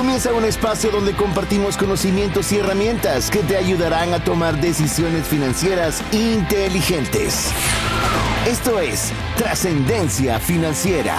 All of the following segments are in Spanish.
Comienza un espacio donde compartimos conocimientos y herramientas que te ayudarán a tomar decisiones financieras inteligentes. Esto es Trascendencia Financiera.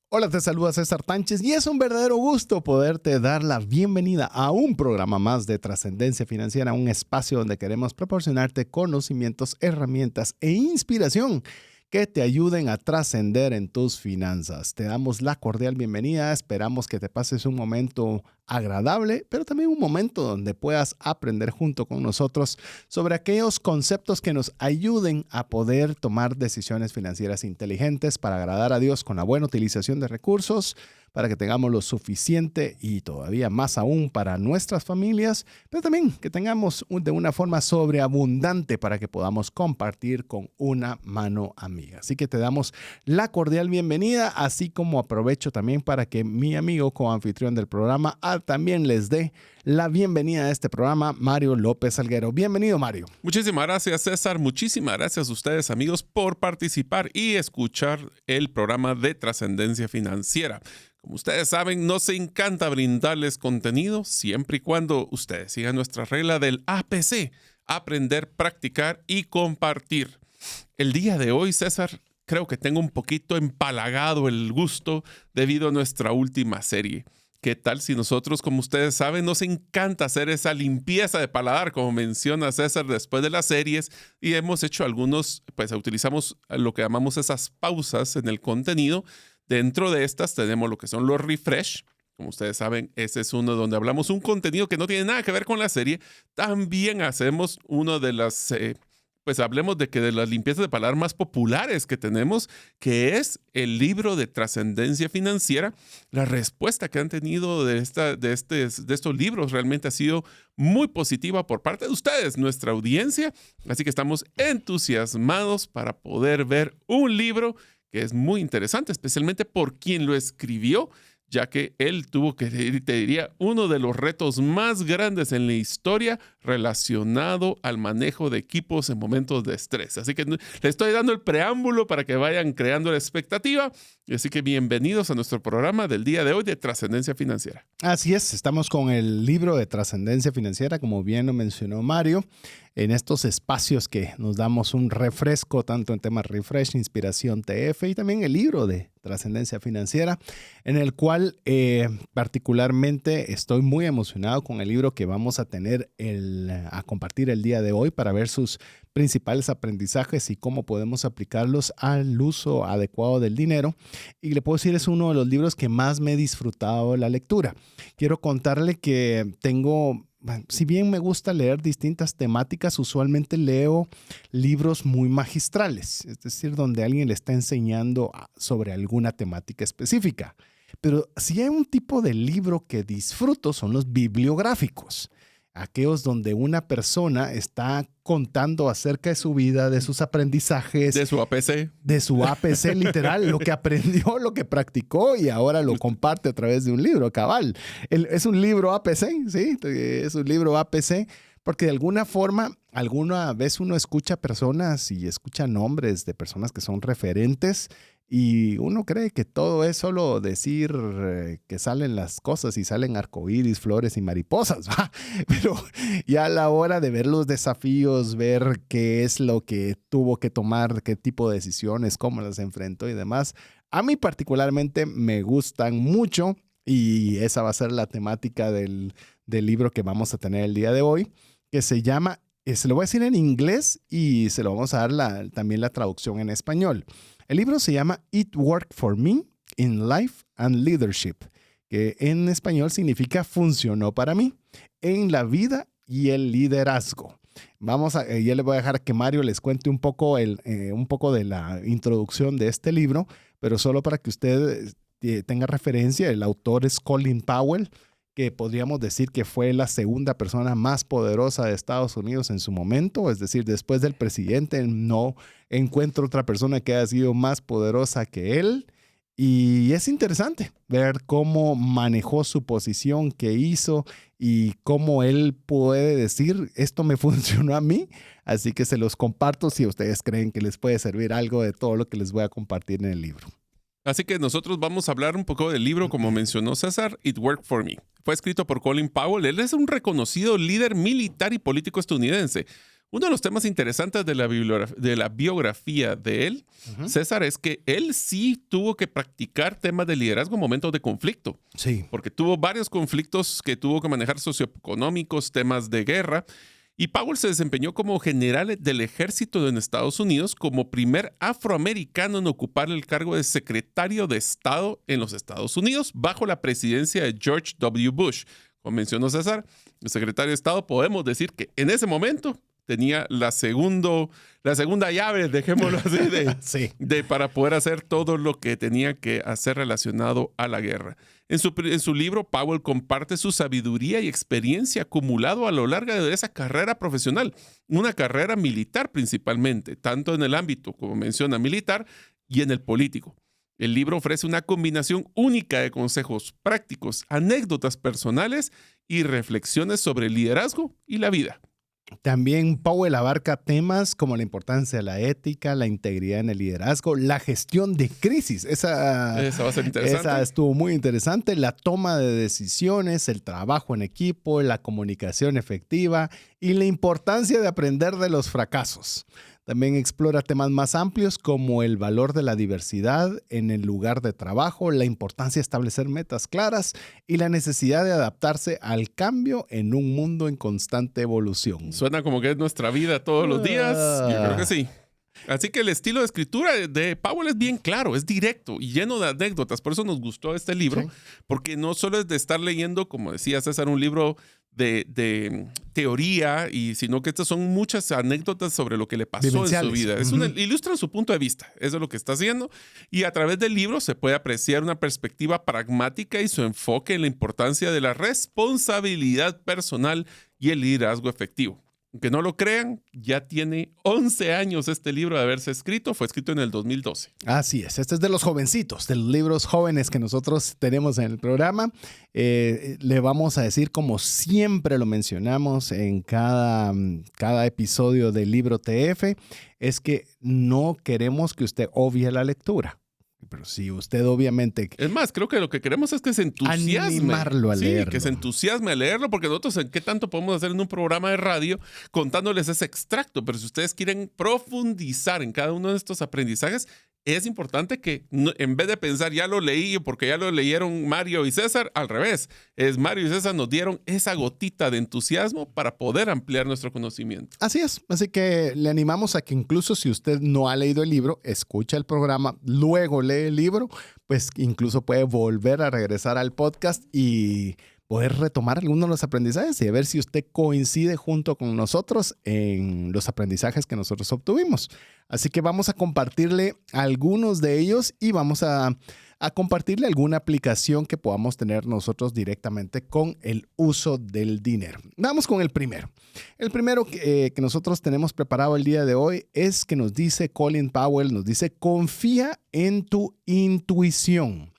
Hola, te saluda César Tánchez y es un verdadero gusto poderte dar la bienvenida a un programa más de Trascendencia Financiera, un espacio donde queremos proporcionarte conocimientos, herramientas e inspiración que te ayuden a trascender en tus finanzas. Te damos la cordial bienvenida, esperamos que te pases un momento agradable, pero también un momento donde puedas aprender junto con nosotros sobre aquellos conceptos que nos ayuden a poder tomar decisiones financieras inteligentes para agradar a Dios con la buena utilización de recursos, para que tengamos lo suficiente y todavía más aún para nuestras familias, pero también que tengamos de una forma sobreabundante para que podamos compartir con una mano amiga. Así que te damos la cordial bienvenida, así como aprovecho también para que mi amigo coanfitrión del programa también les dé la bienvenida a este programa, Mario López Salguero. Bienvenido, Mario. Muchísimas gracias, César. Muchísimas gracias a ustedes, amigos, por participar y escuchar el programa de Trascendencia Financiera. Como ustedes saben, nos encanta brindarles contenido siempre y cuando ustedes sigan nuestra regla del APC: aprender, practicar y compartir. El día de hoy, César, creo que tengo un poquito empalagado el gusto debido a nuestra última serie. ¿Qué tal si nosotros, como ustedes saben, nos encanta hacer esa limpieza de paladar, como menciona César, después de las series? Y hemos hecho algunos, pues utilizamos lo que llamamos esas pausas en el contenido. Dentro de estas tenemos lo que son los refresh. Como ustedes saben, ese es uno donde hablamos un contenido que no tiene nada que ver con la serie. También hacemos uno de las... pues hablemos de las limpiezas de paladar más populares que tenemos, que es el libro de Trascendencia Financiera. La respuesta que han tenido de estos libros realmente ha sido muy positiva por parte de ustedes, nuestra audiencia. Así que estamos entusiasmados para poder ver un libro que es muy interesante, especialmente por quien lo escribió, ya que él tuvo que, te diría, uno de los retos más grandes en la historia relacionado al manejo de equipos en momentos de estrés. Así que le estoy dando el preámbulo para que vayan creando la expectativa. Así que bienvenidos a nuestro programa del día de hoy de Trascendencia Financiera. Así es, estamos con el libro de Trascendencia Financiera, como bien lo mencionó Mario, en estos espacios que nos damos un refresco, tanto en temas refresh, inspiración TF y también el libro de Trascendencia Financiera, en el cual particularmente estoy muy emocionado con el libro que vamos a tener a compartir el día de hoy para ver sus principales aprendizajes y cómo podemos aplicarlos al uso adecuado del dinero. Y le puedo decir, es uno de los libros que más me he disfrutado la lectura. Quiero contarle que si bien me gusta leer distintas temáticas, usualmente leo libros muy magistrales, es decir, donde alguien le está enseñando sobre alguna temática específica. Pero si hay un tipo de libro que disfruto, son los bibliográficos. Aquellos donde una persona está contando acerca de su vida, de sus aprendizajes. De su APC. De su APC, literal, lo que aprendió, lo que practicó y ahora lo comparte a través de un libro, cabal. Es un libro APC, ¿sí? Es un libro APC porque de alguna forma, alguna vez uno escucha personas y escucha nombres de personas que son referentes y uno cree que todo es solo decir que salen las cosas y salen arcoíris, flores y mariposas, ¿va? Pero ya a la hora de ver los desafíos, ver qué es lo que tuvo que tomar, qué tipo de decisiones, cómo las enfrentó y demás, a mí particularmente me gustan mucho y esa va a ser la temática del libro que vamos a tener el día de hoy, que se llama, se lo voy a decir en inglés y se lo vamos a dar también la traducción en español. El libro se llama It Worked for Me in Life and Leadership, que en español significa funcionó para mí en la vida y el liderazgo. Ya le voy a dejar que Mario les cuente un poco de la introducción de este libro, pero solo para que usted tenga referencia, el autor es Colin Powell, que podríamos decir que fue la segunda persona más poderosa de Estados Unidos en su momento. Es decir, después del presidente no encuentro otra persona que haya sido más poderosa que él. Y es interesante ver cómo manejó su posición, qué hizo y cómo él puede decir, esto me funcionó a mí. Así que se los comparto si ustedes creen que les puede servir algo de todo lo que les voy a compartir en el libro. Así que nosotros vamos a hablar un poco del libro, como mencionó César, It Worked for Me. Fue escrito por Colin Powell. Él es un reconocido líder militar y político estadounidense. Uno de los temas interesantes de la biografía de él, César, es que él sí tuvo que practicar temas de liderazgo en momentos de conflicto. Sí. Porque tuvo varios conflictos que tuvo que manejar socioeconómicos, temas de guerra. Y Powell se desempeñó como general del ejército en Estados Unidos, como primer afroamericano en ocupar el cargo de secretario de Estado en los Estados Unidos bajo la presidencia de George W. Bush. Como mencionó César, el secretario de Estado, podemos decir que en ese momento tenía la segunda llave, dejémoslo así, Sí. para poder hacer todo lo que tenía que hacer relacionado a la guerra. En su libro, Powell comparte su sabiduría y experiencia acumulado a lo largo de esa carrera profesional, una carrera militar principalmente, tanto en el ámbito, como menciona, militar y en el político. El libro ofrece una combinación única de consejos prácticos, anécdotas personales y reflexiones sobre el liderazgo y la vida. También Powell abarca temas como la importancia de la ética, la integridad en el liderazgo, la gestión de crisis. Esa va a ser interesante. Esa estuvo muy interesante. La toma de decisiones, el trabajo en equipo, la comunicación efectiva y la importancia de aprender de los fracasos. También explora temas más amplios como el valor de la diversidad en el lugar de trabajo, la importancia de establecer metas claras y la necesidad de adaptarse al cambio en un mundo en constante evolución. Suena como que es nuestra vida todos los días. Yo creo que sí. Así que el estilo de escritura de Powell es bien claro, es directo y lleno de anécdotas. Por eso nos gustó este libro, sí, porque no solo es de estar leyendo, como decía César, un libro de teoría, sino que estas son muchas anécdotas sobre lo que le pasó en su vida. Ilustran su punto de vista, eso es lo que está haciendo. Y a través del libro se puede apreciar una perspectiva pragmática y su enfoque en la importancia de la responsabilidad personal y el liderazgo efectivo. Aunque no lo crean, ya tiene 11 años este libro de haberse escrito. Fue escrito en el 2012. Así es. Este es de los jovencitos, de los libros jóvenes que nosotros tenemos en el programa. Le vamos a decir, como siempre lo mencionamos en cada episodio del Libro TF, es que no queremos que usted obvie la lectura. Pero si usted obviamente... Es más, creo que lo que queremos es que se entusiasme. Animarlo a leerlo. Que se entusiasme a leerlo, porque nosotros, ¿qué tanto podemos hacer en un programa de radio contándoles ese extracto? Pero si ustedes quieren profundizar en cada uno de estos aprendizajes, es importante que en vez de pensar, ya lo leí porque ya lo leyeron Mario y César, al revés. Mario y César nos dieron esa gotita de entusiasmo para poder ampliar nuestro conocimiento. Así es. Así que le animamos a que incluso si usted no ha leído el libro, escucha el programa, luego lee el libro, pues incluso puede volver a regresar al podcast y poder retomar algunos de los aprendizajes y a ver si usted coincide junto con nosotros en los aprendizajes que nosotros obtuvimos. Así que vamos a compartirle algunos de ellos y vamos a compartirle alguna aplicación que podamos tener nosotros directamente con el uso del dinero. Vamos con el primero. El primero que nosotros tenemos preparado el día de hoy es que nos dice Colin Powell, nos dice, confía en tu intuición.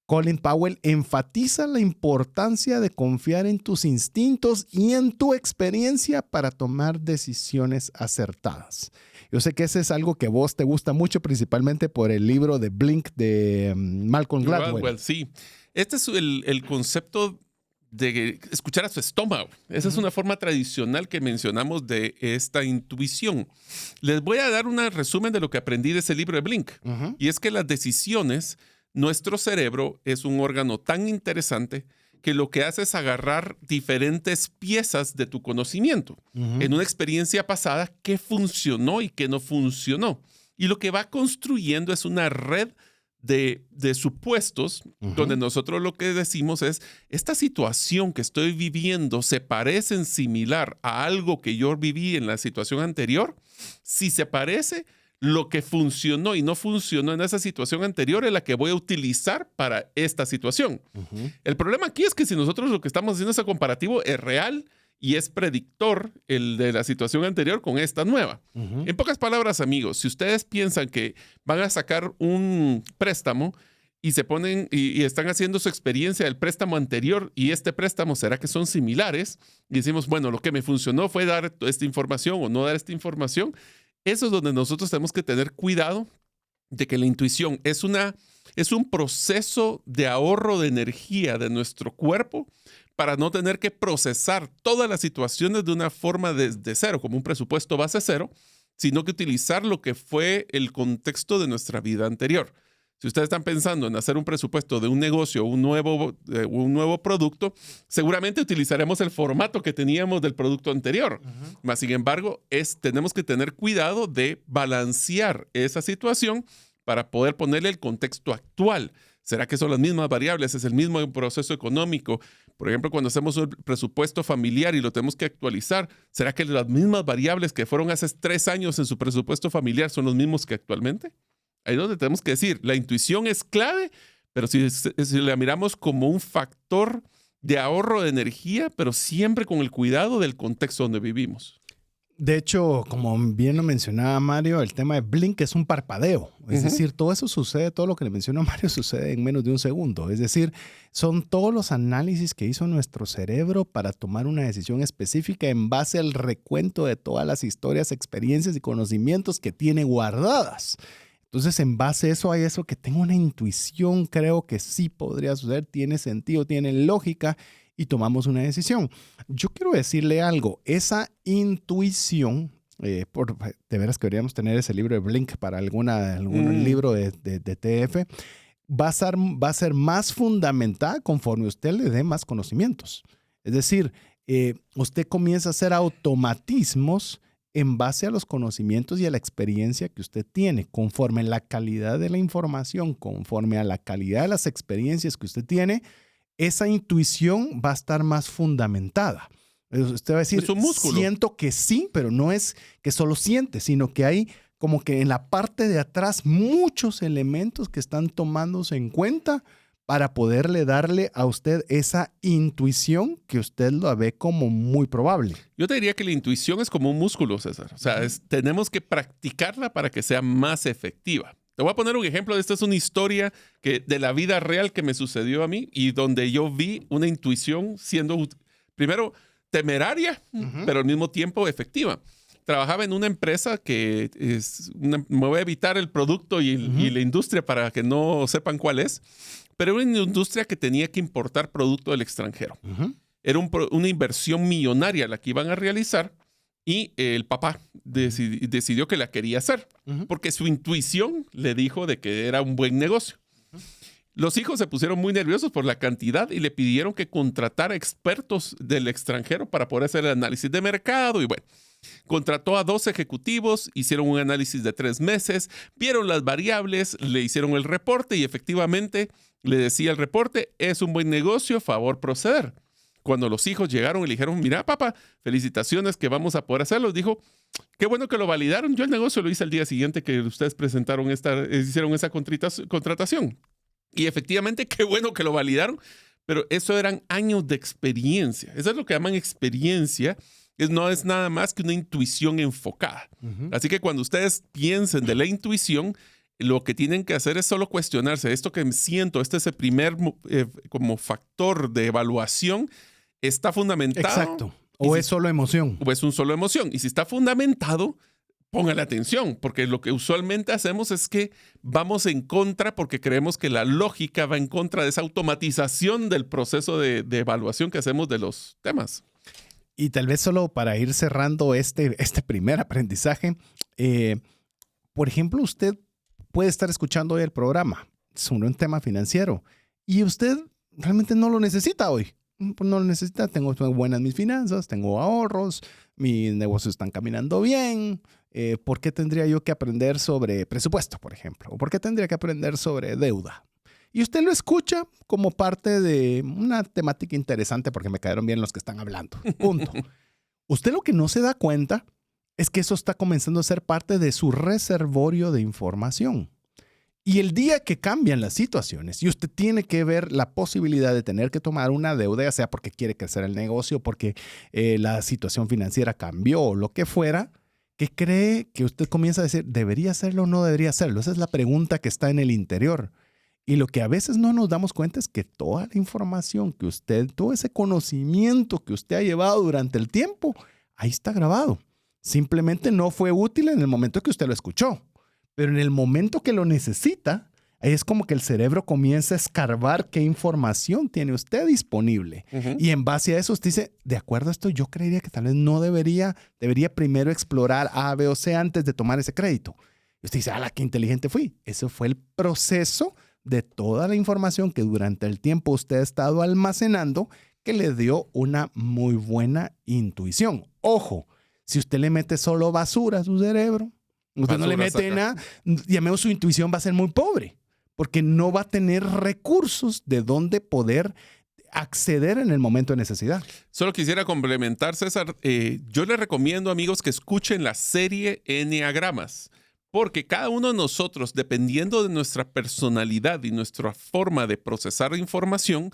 Colin Powell enfatiza la importancia de confiar en tus instintos y en tu experiencia para tomar decisiones acertadas. Yo sé que ese es algo que a vos te gusta mucho, principalmente por el libro de Blink de Malcolm Gladwell. Sí, este es el concepto de escuchar a su estómago. Esa es una forma tradicional que mencionamos de esta intuición. Les voy a dar un resumen de lo que aprendí de ese libro de Blink. Y es que las decisiones... Nuestro cerebro es un órgano tan interesante que lo que hace es agarrar diferentes piezas de tu conocimiento en una experiencia pasada que funcionó y que no funcionó. Y lo que va construyendo es una red de supuestos donde nosotros lo que decimos es, esta situación que estoy viviendo se parece en similar a algo que yo viví en la situación anterior. Si se parece, lo que funcionó y no funcionó en esa situación anterior es la que voy a utilizar para esta situación. El problema aquí es que si nosotros lo que estamos haciendo ese comparativo es real y es predictor el de la situación anterior con esta nueva. En pocas palabras, amigos, si ustedes piensan que van a sacar un préstamo y se ponen y están haciendo su experiencia del préstamo anterior y este préstamo, ¿será que son similares? Y decimos, bueno, lo que me funcionó fue dar esta información o no dar esta información. Eso es donde nosotros tenemos que tener cuidado de que la intuición es una es un proceso de ahorro de energía de nuestro cuerpo para no tener que procesar todas las situaciones de una forma desde cero, como un presupuesto base cero, sino que utilizar lo que fue el contexto de nuestra vida anterior. Si ustedes están pensando en hacer un presupuesto de un negocio, un nuevo producto, seguramente utilizaremos el formato que teníamos del producto anterior. Mas, sin embargo, tenemos que tener cuidado de balancear esa situación para poder ponerle el contexto actual. ¿Será que son las mismas variables? ¿Es el mismo proceso económico? Por ejemplo, cuando hacemos un presupuesto familiar y lo tenemos que actualizar, ¿será que las mismas variables que fueron hace 3 años en su presupuesto familiar son los mismos que actualmente? Ahí es donde tenemos que decir, la intuición es clave, pero si la miramos como un factor de ahorro de energía, pero siempre con el cuidado del contexto donde vivimos. De hecho, como bien lo mencionaba Mario, el tema de Blink es un parpadeo. Es decir, todo eso sucede, todo lo que le mencionó Mario sucede en menos de un segundo. Es decir, son todos los análisis que hizo nuestro cerebro para tomar una decisión específica en base al recuento de todas las historias, experiencias y conocimientos que tiene guardadas. Entonces, en base a eso, hay eso que tengo una intuición, creo que sí podría suceder, tiene sentido, tiene lógica y tomamos una decisión. Yo quiero decirle algo, esa intuición, de veras que deberíamos tener ese libro de Blink para algún libro de TF, va a ser más fundamental conforme usted le dé más conocimientos. Es decir, usted comienza a hacer automatismos en base a los conocimientos y a la experiencia que usted tiene, conforme a la calidad de la información, conforme a la calidad de las experiencias que usted tiene, esa intuición va a estar más fundamentada. Usted va a decir, es un músculo. Siento que sí, pero no es que solo siente, sino que hay como que en la parte de atrás muchos elementos que están tomándose en cuenta para poderle darle a usted esa intuición que usted lo ve como muy probable. Yo te diría que la intuición es como un músculo, César. O sea, tenemos que practicarla para que sea más efectiva. Te voy a poner un ejemplo. Esta es una historia de la vida real que me sucedió a mí y donde yo vi una intuición siendo, primero, temeraria, pero al mismo tiempo efectiva. Trabajaba en una empresa que me voy a evitar el producto y la industria para que no sepan cuál es, pero era una industria que tenía que importar producto del extranjero. Era una inversión millonaria la que iban a realizar y el papá decidió que la quería hacer porque su intuición le dijo de que era un buen negocio. Los hijos se pusieron muy nerviosos por la cantidad y le pidieron que contratara expertos del extranjero para poder hacer el análisis de mercado y bueno. Contrató a 2 ejecutivos, hicieron un análisis de 3 meses, vieron las variables, le hicieron el reporte y efectivamente le decía el reporte, es un buen negocio, favor proceder. Cuando los hijos llegaron y le dijeron, mira papá, felicitaciones que vamos a poder hacerlo, dijo, qué bueno que lo validaron, yo el negocio lo hice al día siguiente que ustedes hicieron esa contratación. Y efectivamente, qué bueno que lo validaron, pero eso eran años de experiencia. Eso es lo que llaman experiencia. No es nada más que una intuición enfocada. Así que cuando ustedes piensen de la intuición, lo que tienen que hacer es solo cuestionarse. Esto que siento, este es el primer como factor de evaluación, ¿está fundamentado? Exacto. ¿O es solo emoción? O es un solo emoción. Y si está fundamentado, póngale atención, porque lo que usualmente hacemos es que vamos en contra porque creemos que la lógica va en contra de esa automatización del proceso de evaluación que hacemos de los temas. Y tal vez solo para ir cerrando este primer aprendizaje, por ejemplo, usted puede estar escuchando hoy el programa sobre un tema financiero y usted realmente no lo necesita hoy. No lo necesita, tengo buenas mis finanzas, tengo ahorros, mis negocios están caminando bien. ¿Por qué tendría yo que aprender sobre presupuesto, por ejemplo? ¿O por qué tendría que aprender sobre deuda? Y usted lo escucha como parte de una temática interesante porque me cayeron bien los que están hablando. Punto. Usted lo que no se da cuenta es que eso está comenzando a ser parte de su reservorio de información. Y el día que cambian las situaciones y usted tiene que ver la posibilidad de tener que tomar una deuda, ya sea porque quiere crecer el negocio, porque la situación financiera cambió o lo que fuera, ¿qué cree que usted comienza a decir? ¿Debería hacerlo o no debería hacerlo? Esa es la pregunta que está en el interior. Y lo que a veces no nos damos cuenta es que toda la información que usted, todo ese conocimiento que usted ha llevado durante el tiempo, ahí está grabado. Simplemente no fue útil en el momento que usted lo escuchó. Pero en el momento que lo necesita, es como que el cerebro comienza a escarbar qué información tiene usted disponible. Y en base a eso usted dice, de acuerdo a esto, yo creería que tal vez no debería primero explorar A, B o C antes de tomar ese crédito. Y usted dice, ¡ala, qué inteligente fui! Eso fue el proceso de toda la información que durante el tiempo usted ha estado almacenando que le dio una muy buena intuición. Ojo, si usted le mete solo basura a su cerebro, usted no le mete nada, llamemos, su intuición va a ser muy pobre, porque no va a tener recursos de donde poder acceder en el momento de necesidad. Solo quisiera complementar, César. Yo les recomiendo, amigos, que escuchen la serie Enneagramas. Porque cada uno de nosotros, dependiendo de nuestra personalidad y nuestra forma de procesar información,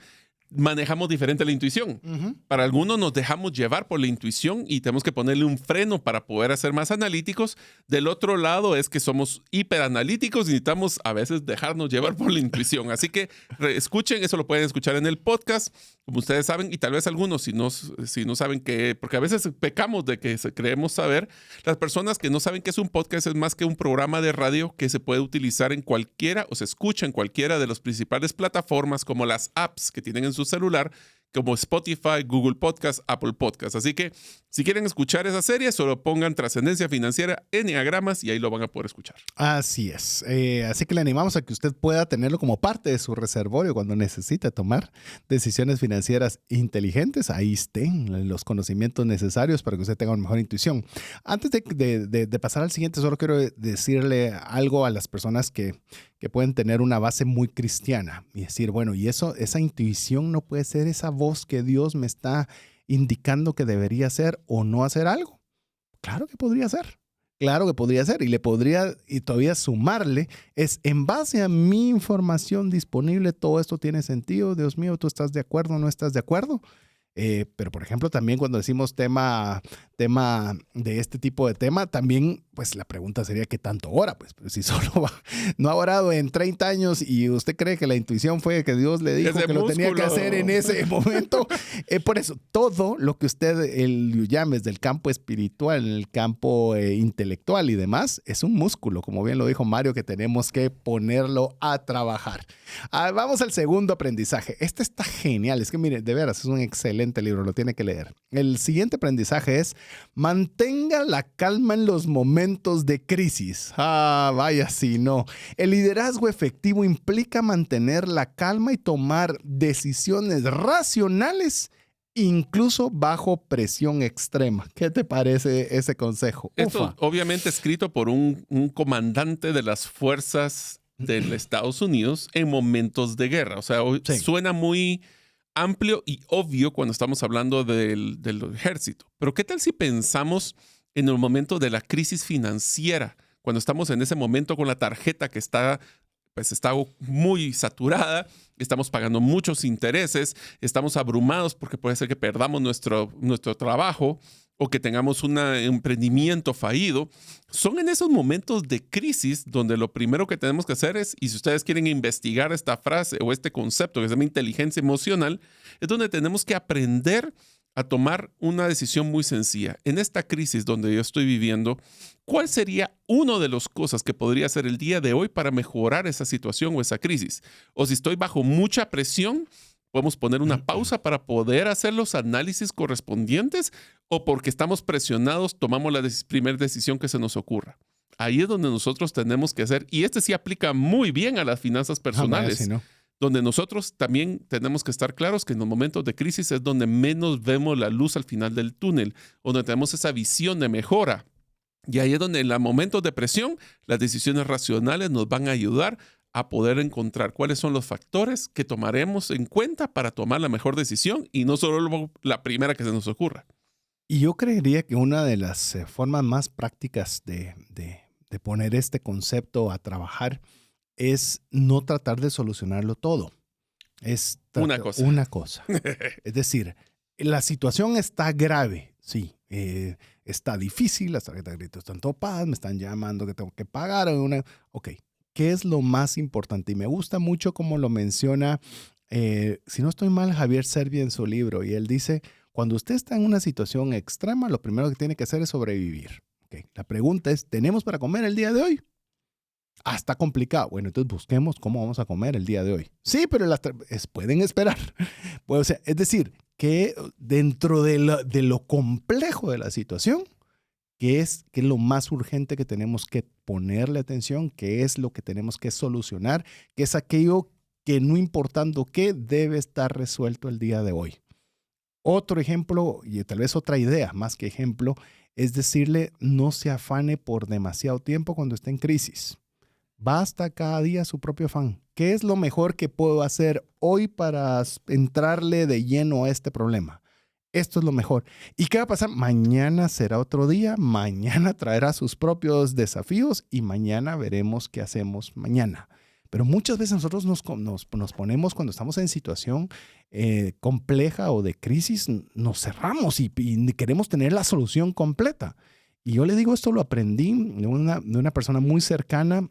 manejamos diferente la intuición. Para algunos nos dejamos llevar por la intuición y tenemos que ponerle un freno para poder ser más analíticos. Del otro lado es que somos hiperanalíticos y necesitamos a veces dejarnos llevar por la intuición. Así que escuchen, eso lo pueden escuchar en el podcast, como ustedes saben, y tal vez algunos si no saben qué, porque a veces pecamos de que creemos saber. Las personas que no saben qué es un podcast es más que un programa de radio que se puede utilizar en cualquiera o se escucha en cualquiera de las principales plataformas como las apps que tienen en su celular, como Spotify, Google Podcast, Apple Podcast. Así que si quieren escuchar esa serie, solo pongan Trascendencia Financiera Enneagramas y ahí lo van a poder escuchar. Así es. Así que le animamos a que usted pueda tenerlo como parte de su reservorio cuando necesite tomar decisiones financieras inteligentes. Ahí estén los conocimientos necesarios para que usted tenga una mejor intuición. Antes de pasar al siguiente, solo quiero decirle algo a las personas que pueden tener una base muy cristiana y decir, bueno, y esa intuición no puede ser esa voz que Dios me está indicando que debería hacer o no hacer algo. Claro que podría ser. Claro que podría ser. Y todavía sumarle es en base a mi información disponible, todo esto tiene sentido. Dios mío, ¿tú estás de acuerdo o no estás de acuerdo? Pero, por ejemplo, también cuando decimos tema de este tipo de tema, también, pues la pregunta sería ¿qué tanto ora? Pues si solo no ha orado en 30 años y usted cree que la intuición fue que Dios le dijo que lo tenía que hacer en ese momento. Por eso, todo lo que usted llame desde el campo espiritual, en el campo intelectual y demás, es un músculo, como bien lo dijo Mario, que tenemos que ponerlo a trabajar. Vamos al segundo aprendizaje. Este está genial. Es que, mire, de veras, es un excelente libro, lo tiene que leer. El siguiente aprendizaje es mantenga la calma en los momentos de crisis. Vaya si no. El liderazgo efectivo implica mantener la calma y tomar decisiones racionales incluso bajo presión extrema. ¿Qué te parece ese consejo? Esto obviamente escrito por un comandante de las fuerzas de Estados Unidos en momentos de guerra. O sea, sí, suena muy amplio y obvio cuando estamos hablando del ejército. Pero ¿qué tal si pensamos en el momento de la crisis financiera? Cuando estamos en ese momento con la tarjeta que está muy saturada, estamos pagando muchos intereses, estamos abrumados porque puede ser que perdamos nuestro trabajo o que tengamos un emprendimiento fallido. Son en esos momentos de crisis donde lo primero que tenemos que hacer es, y si ustedes quieren investigar esta frase o este concepto que se llama inteligencia emocional, es donde tenemos que aprender a tomar una decisión muy sencilla. En esta crisis donde yo estoy viviendo, ¿cuál sería una de las cosas que podría hacer el día de hoy para mejorar esa situación o esa crisis? O si estoy bajo mucha presión, podemos poner una pausa para poder hacer los análisis correspondientes, o porque estamos presionados, tomamos la primera decisión que se nos ocurra. Ahí es donde nosotros tenemos que hacer, y este sí aplica muy bien a las finanzas personales, donde nosotros también tenemos que estar claros que en los momentos de crisis es donde menos vemos la luz al final del túnel, donde tenemos esa visión de mejora. Y ahí es donde en los momentos de presión, las decisiones racionales nos van a ayudar a poder encontrar cuáles son los factores que tomaremos en cuenta para tomar la mejor decisión y no solo la primera que se nos ocurra. Y yo creería que una de las formas más prácticas de poner este concepto a trabajar es no tratar de solucionarlo todo. Es una cosa. Es decir, la situación está grave, sí. Está difícil, las tarjetas de crédito están topadas, me están llamando que tengo que pagar. Ok, ¿qué es lo más importante? Y me gusta mucho como lo menciona, si no estoy mal, Javier Servia en su libro. Y él dice, cuando usted está en una situación extrema, lo primero que tiene que hacer es sobrevivir. Okay. La pregunta es, ¿tenemos para comer el día de hoy? Está complicado. Bueno, entonces busquemos cómo vamos a comer el día de hoy. Sí, pero pueden esperar. Pues, o sea, es decir, que dentro de lo complejo de la situación, ¿qué es lo más urgente que tenemos que ponerle atención? ¿Qué es lo que tenemos que solucionar? ¿Qué es aquello que no importando qué debe estar resuelto el día de hoy? Otro ejemplo, y tal vez otra idea más que ejemplo, es decirle no se afane por demasiado tiempo cuando esté en crisis. Basta cada día su propio afán. ¿Qué es lo mejor que puedo hacer hoy para entrarle de lleno a este problema? Esto es lo mejor. ¿Y qué va a pasar? Mañana será otro día, mañana traerá sus propios desafíos y mañana veremos qué hacemos mañana. Pero muchas veces nosotros nos ponemos, cuando estamos en situación compleja o de crisis, nos cerramos y queremos tener la solución completa. Y yo le digo, esto lo aprendí de una persona muy cercana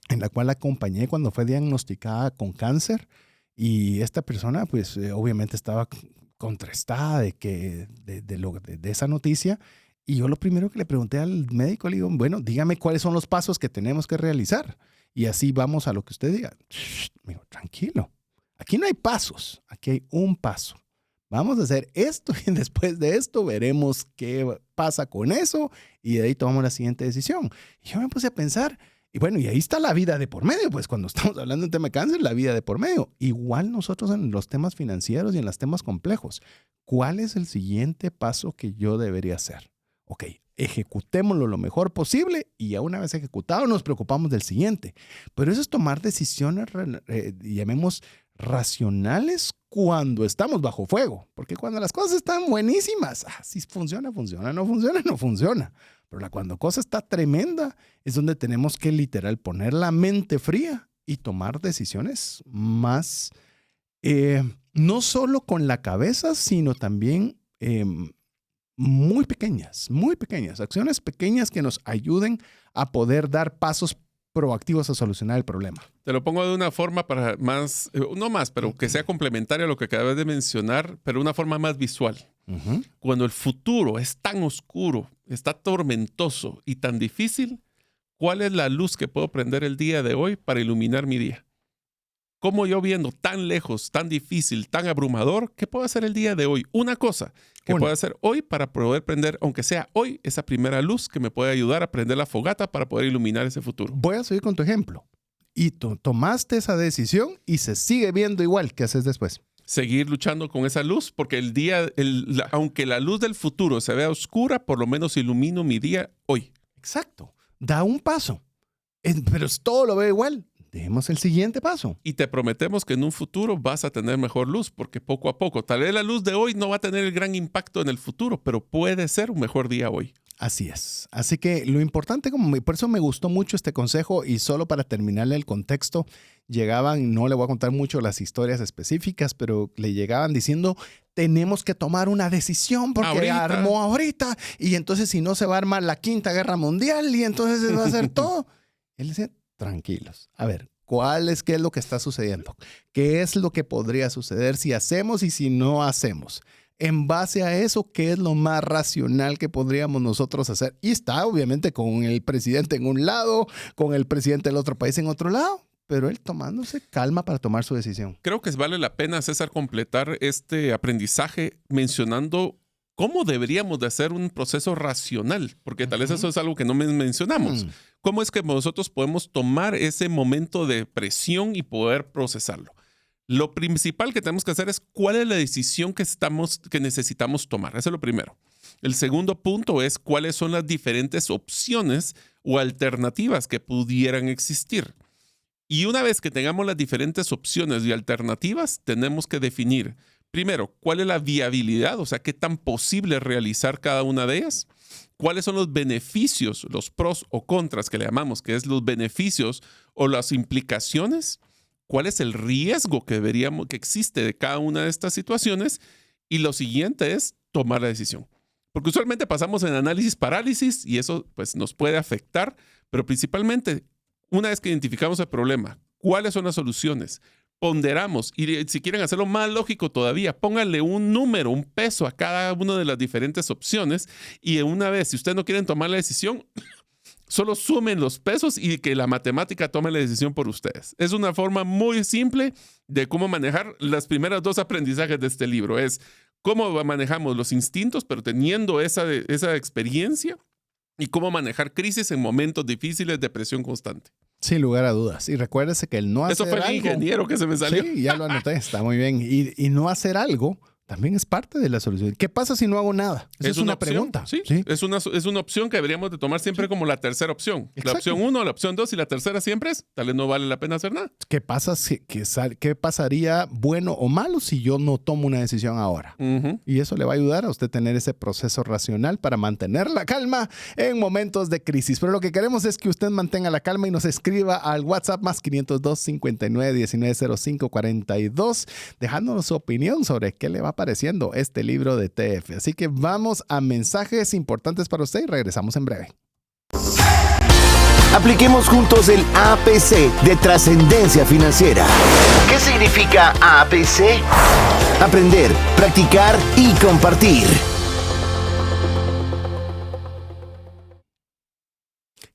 en la cual la acompañé cuando fue diagnosticada con cáncer. Y esta persona, pues obviamente estaba contrastada de esa noticia. Y yo lo primero que le pregunté al médico, le digo, bueno, dígame cuáles son los pasos que tenemos que realizar. Y así vamos a lo que usted diga. Me dijo, tranquilo. Aquí no hay pasos, aquí hay un paso. Vamos a hacer esto y después de esto veremos qué pasa con eso y de ahí tomamos la siguiente decisión. Y yo me puse a pensar, y bueno, y ahí está la vida de por medio, pues cuando estamos hablando de un tema de cáncer, la vida de por medio. Igual nosotros en los temas financieros y en los temas complejos, ¿cuál es el siguiente paso que yo debería hacer? Ok, ejecutémoslo lo mejor posible y ya una vez ejecutado nos preocupamos del siguiente. Pero eso es tomar decisiones, llamemos racionales, cuando estamos bajo fuego. Porque cuando las cosas están buenísimas, si funciona, funciona, no funciona, no funciona. Pero cuando la cosa está tremenda es donde tenemos que literal poner la mente fría y tomar decisiones más, no solo con la cabeza, sino también muy pequeñas, acciones pequeñas que nos ayuden a poder dar pasos proactivos a solucionar el problema. Te lo pongo de una forma para más, no más, pero que sea complementaria a lo que acabas de mencionar, pero una forma más visual. Uh-huh. Cuando el futuro es tan oscuro, está tormentoso y tan difícil, ¿cuál es la luz que puedo prender el día de hoy para iluminar mi día? ¿Cómo yo viendo tan lejos, tan difícil, tan abrumador, qué puedo hacer el día de hoy? Una cosa que puedo hacer hoy para poder prender, aunque sea hoy, esa primera luz que me puede ayudar a prender la fogata para poder iluminar ese futuro. Voy a seguir con tu ejemplo. Y tomaste esa decisión y se sigue viendo igual. ¿Qué haces después? Seguir luchando con esa luz, porque aunque la luz del futuro se vea oscura, por lo menos ilumino mi día hoy. Exacto. Da un paso. Pero todo lo veo igual. Demos el siguiente paso. Y te prometemos que en un futuro vas a tener mejor luz, porque poco a poco, tal vez la luz de hoy no va a tener el gran impacto en el futuro, pero puede ser un mejor día hoy. Así es. Así que lo importante, por eso me gustó mucho este consejo, y solo para terminarle el contexto, llegaban, no le voy a contar mucho las historias específicas, pero le llegaban diciendo, tenemos que tomar una decisión porque armó ahorita, y entonces si no se va a armar la Quinta Guerra Mundial, y entonces se va a hacer todo. Él decía, tranquilos. A ver, ¿qué es lo que está sucediendo? ¿Qué es lo que podría suceder si hacemos y si no hacemos? En base a eso, ¿qué es lo más racional que podríamos nosotros hacer? Y está obviamente con el presidente en un lado, con el presidente del otro país en otro lado, pero él tomándose calma para tomar su decisión. Creo que vale la pena, César, completar este aprendizaje mencionando cómo deberíamos de hacer un proceso racional, porque tal vez eso es algo que no mencionamos. ¿Cómo es que nosotros podemos tomar ese momento de presión y poder procesarlo? Lo principal que tenemos que hacer es cuál es la decisión que necesitamos tomar. Eso es lo primero. El segundo punto es cuáles son las diferentes opciones o alternativas que pudieran existir. Y una vez que tengamos las diferentes opciones y alternativas, tenemos que definir, primero, cuál es la viabilidad, o sea, qué tan posible es realizar cada una de ellas. ¿Cuáles son los beneficios, los pros o contras que le llamamos, que es los beneficios o las implicaciones? ¿Cuál es el riesgo que existe de cada una de estas situaciones? Y lo siguiente es tomar la decisión. Porque usualmente pasamos en análisis parálisis y eso pues, nos puede afectar, pero principalmente una vez que identificamos el problema, ¿cuáles son las soluciones? Ponderamos y si quieren hacerlo más lógico todavía, pónganle un número, un peso a cada una de las diferentes opciones y una vez, si ustedes no quieren tomar la decisión, Solo sumen los pesos y que la matemática tome la decisión por ustedes. Es una forma muy simple de cómo manejar las primeras 2 aprendizajes de este libro. Es cómo manejamos los instintos, pero teniendo esa experiencia, y cómo manejar crisis en momentos difíciles de presión constante. Sin lugar a dudas. Y recuérdese que el no hacer algo... Eso fue el ingeniero que se me salió. Sí, ya lo anoté. Está muy bien. Y no hacer algo también es parte de la solución. ¿Qué pasa si no hago nada? Esa es una opción, pregunta. Sí. Es una opción que deberíamos de tomar siempre como la tercera opción. Exacto. La opción 1, la opción 2 y la tercera siempre es, tal vez no vale la pena hacer nada. ¿Qué pasaría bueno o malo si yo no tomo una decisión ahora? Y eso le va a ayudar a usted tener ese proceso racional para mantener la calma en momentos de crisis. Pero lo que queremos es que usted mantenga la calma y nos escriba al WhatsApp más 502 59 19 05 42, dejándonos su opinión sobre qué le va apareciendo este libro de TF. Así que vamos a mensajes importantes para usted y regresamos en breve. Apliquemos juntos el APC de trascendencia financiera. ¿Qué significa APC? Aprender, practicar y compartir.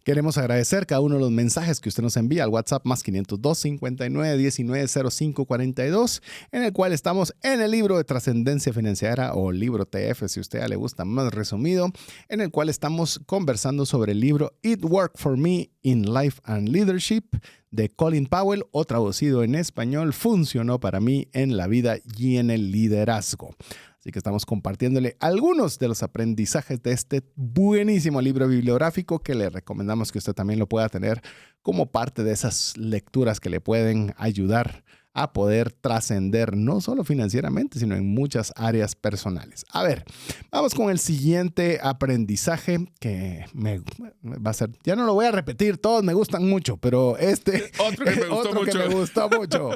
Queremos agradecer cada uno de los mensajes que usted nos envía al WhatsApp más 502 59 19 05 42, en el cual estamos en el libro de Trascendencia Financiera o libro TF, si a usted le gusta más resumido, en el cual estamos conversando sobre el libro It Worked for Me in Life and Leadership de Colin Powell, o traducido en español, Funcionó para mí en la vida y en el liderazgo. Así que estamos compartiéndole algunos de los aprendizajes de este buenísimo libro bibliográfico que le recomendamos que usted también lo pueda tener como parte de esas lecturas que le pueden ayudar a poder trascender no solo financieramente, sino en muchas áreas personales. A ver, vamos con el siguiente aprendizaje que va a ser, ya no lo voy a repetir, todos me gustan mucho, pero otro que me gustó mucho.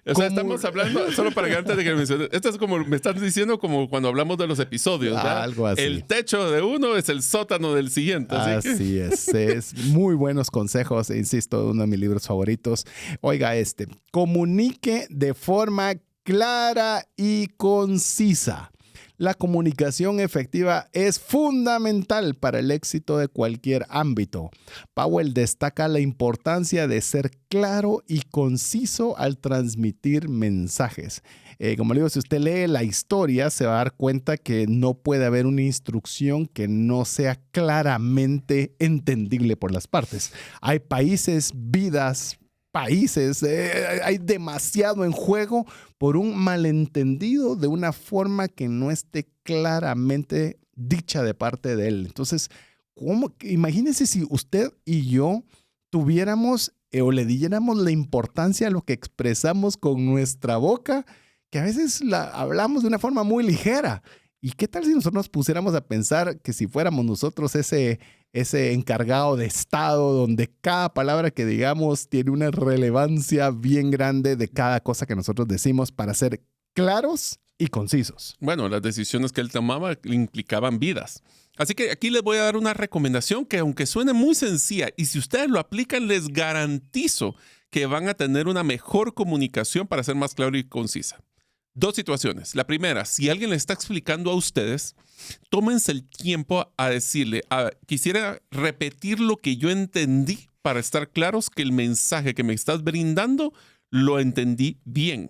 O sea, estamos hablando, solo para que antes de que me menciones, esto es como, me estás diciendo como cuando hablamos de los episodios, ¿verdad? Algo así. El techo de uno es el sótano del siguiente. Así es muy buenos consejos, insisto, uno de mis libros favoritos. Oiga, comunique de forma clara y concisa. La comunicación efectiva es fundamental para el éxito de cualquier ámbito. Powell destaca la importancia de ser claro y conciso al transmitir mensajes. Como le digo, si usted lee la historia, se va a dar cuenta que no puede haber una instrucción que no sea claramente entendible por las partes. Hay países, vidas, hay demasiado en juego por un malentendido de una forma que no esté claramente dicha de parte de él. Entonces, imagínese si usted y yo tuviéramos o le diéramos la importancia a lo que expresamos con nuestra boca, que a veces hablamos de una forma muy ligera. ¿Y qué tal si nosotros nos pusiéramos a pensar que si fuéramos nosotros ese encargado de Estado, donde cada palabra que digamos tiene una relevancia bien grande de cada cosa que nosotros decimos para ser claros y concisos? Bueno, las decisiones que él tomaba implicaban vidas. Así que aquí les voy a dar una recomendación que, aunque suene muy sencilla, y si ustedes lo aplican, les garantizo que van a tener una mejor comunicación para ser más claro y concisa. 2 situaciones. La primera, si alguien le está explicando a ustedes, tómense el tiempo a decirle, quisiera repetir lo que yo entendí para estar claros que el mensaje que me estás brindando lo entendí bien.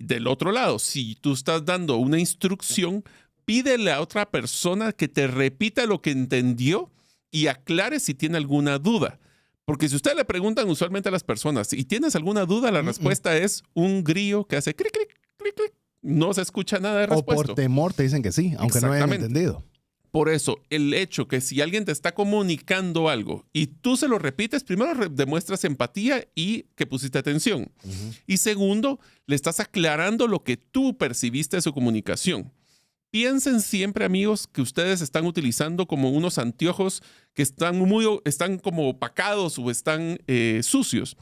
Del otro lado, si tú estás dando una instrucción, pídele a otra persona que te repita lo que entendió y aclare si tiene alguna duda. Porque si ustedes le preguntan usualmente a las personas, ¿y tienes alguna duda? La respuesta es un grillo que hace clic, clic, clic, clic. No se escucha nada de respuesta. O por temor te dicen que sí, aunque no hayan entendido. Por eso, el hecho que si alguien te está comunicando algo y tú se lo repites, primero demuestras empatía y que pusiste atención. Y segundo, le estás aclarando lo que tú percibiste de su comunicación. Piensen siempre, amigos, que ustedes están utilizando como unos anteojos que están como opacados o están sucios.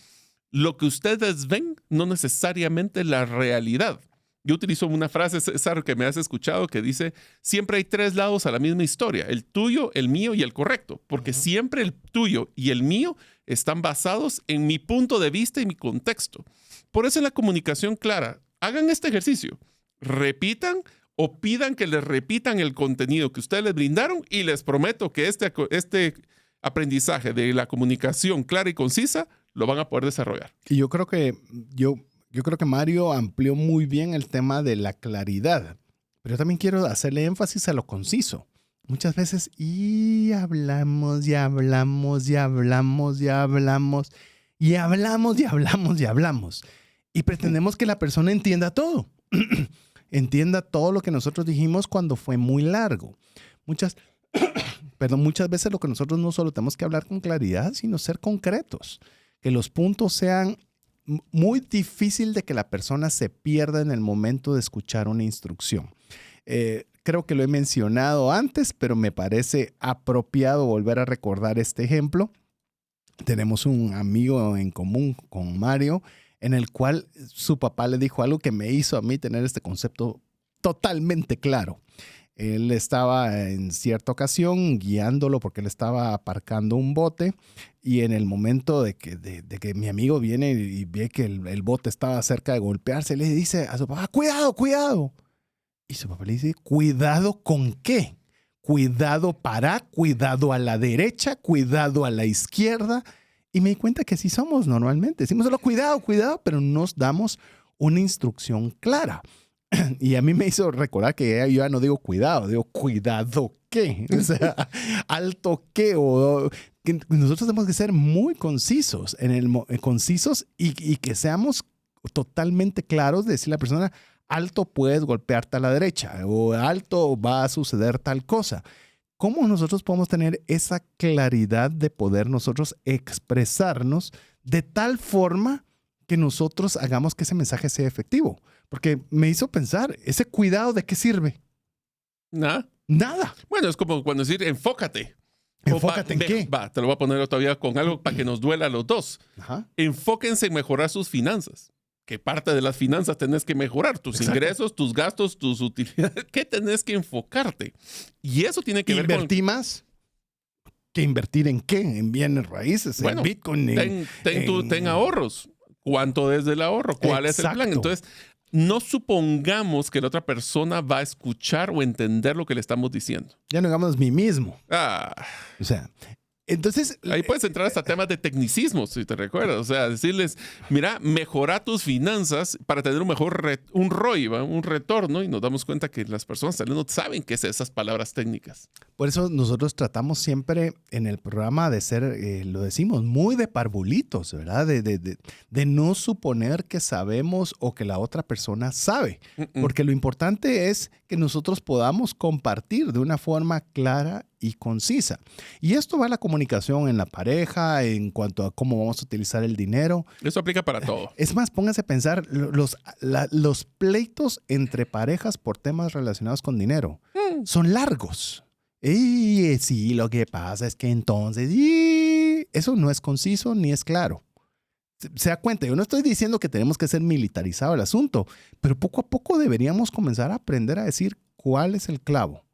Lo que ustedes ven no necesariamente es la realidad. Yo utilizo una frase, César, que me has escuchado, que dice, siempre hay 3 lados a la misma historia, el tuyo, el mío y el correcto, porque siempre el tuyo y el mío están basados en mi punto de vista y mi contexto. Por eso en la comunicación clara, hagan este ejercicio, repitan o pidan que les repitan el contenido que ustedes les brindaron y les prometo que este aprendizaje de la comunicación clara y concisa, lo van a poder desarrollar. Y yo creo que Mario amplió muy bien el tema de la claridad, pero yo también quiero hacerle énfasis a lo conciso. Muchas veces hablamos y pretendemos que la persona entienda todo. Entienda todo lo que nosotros dijimos cuando fue muy largo. Muchas veces lo que nosotros no solo tenemos que hablar con claridad, sino ser concretos. Que los puntos sean muy difícil de que la persona se pierda en el momento de escuchar una instrucción. Creo que lo he mencionado antes, pero me parece apropiado volver a recordar este ejemplo. Tenemos un amigo en común con Mario, en el cual su papá le dijo algo que me hizo a mí tener este concepto totalmente claro. Él estaba en cierta ocasión guiándolo porque él estaba aparcando un bote y en el momento de que mi amigo viene y ve que el bote estaba cerca de golpearse, le dice a su papá, cuidado, cuidado. Y su papá le dice, ¿cuidado con qué? Cuidado cuidado a la derecha, cuidado a la izquierda. Y me di cuenta que así somos normalmente. Decimos solo cuidado, cuidado, pero no nos damos una instrucción clara. Y a mí me hizo recordar que yo ya no digo cuidado, digo cuidado qué. O sea, alto qué. O que nosotros tenemos que ser muy concisos, concisos y que seamos totalmente claros de decirle a la persona, alto puedes golpearte a la derecha o alto va a suceder tal cosa. ¿Cómo nosotros podemos tener esa claridad de poder nosotros expresarnos de tal forma que nosotros hagamos que ese mensaje sea efectivo? Porque me hizo pensar, ¿ese cuidado de qué sirve? Nada. Nada. Bueno, es como cuando decir, enfócate. ¿Enfócate en qué? Te lo voy a poner todavía con algo para que nos duela a los dos. Ajá. Enfóquense en mejorar sus finanzas. ¿Qué parte de las finanzas tenés que mejorar? Tus ingresos, tus gastos, tus utilidades. ¿Qué tenés que enfocarte? Y eso tiene que ver con... ¿Invertí más? ¿Que invertir en qué? ¿En bienes raíces? Bueno, ¿en Bitcoin? Ten ahorros. ¿Cuánto es del ahorro? ¿Cuál es el plan? Entonces, no supongamos que la otra persona va a escuchar o entender lo que le estamos diciendo. Ya no digamos mí mismo. O sea... Entonces, ahí puedes entrar hasta temas de tecnicismo, si te recuerdas. O sea, decirles, mira, mejora tus finanzas para tener un mejor un ROI, un retorno. Y nos damos cuenta que las personas tal vez no saben qué es esas palabras técnicas. Por eso nosotros tratamos siempre en el programa de ser, lo decimos, muy de parvulitos, ¿verdad? De no suponer que sabemos o que la otra persona sabe. Porque lo importante es que nosotros podamos compartir de una forma clara y concisa. Y esto va a la comunicación en la pareja, en cuanto a cómo vamos a utilizar el dinero. Eso aplica para todo. Es más, pónganse a pensar, los pleitos entre parejas por temas relacionados con dinero son largos. Y sí, lo que pasa es que entonces, eso no es conciso ni es claro. Se da cuenta, yo no estoy diciendo que tenemos que ser militarizado el asunto, pero poco a poco deberíamos comenzar a aprender a decir cuál es el clavo.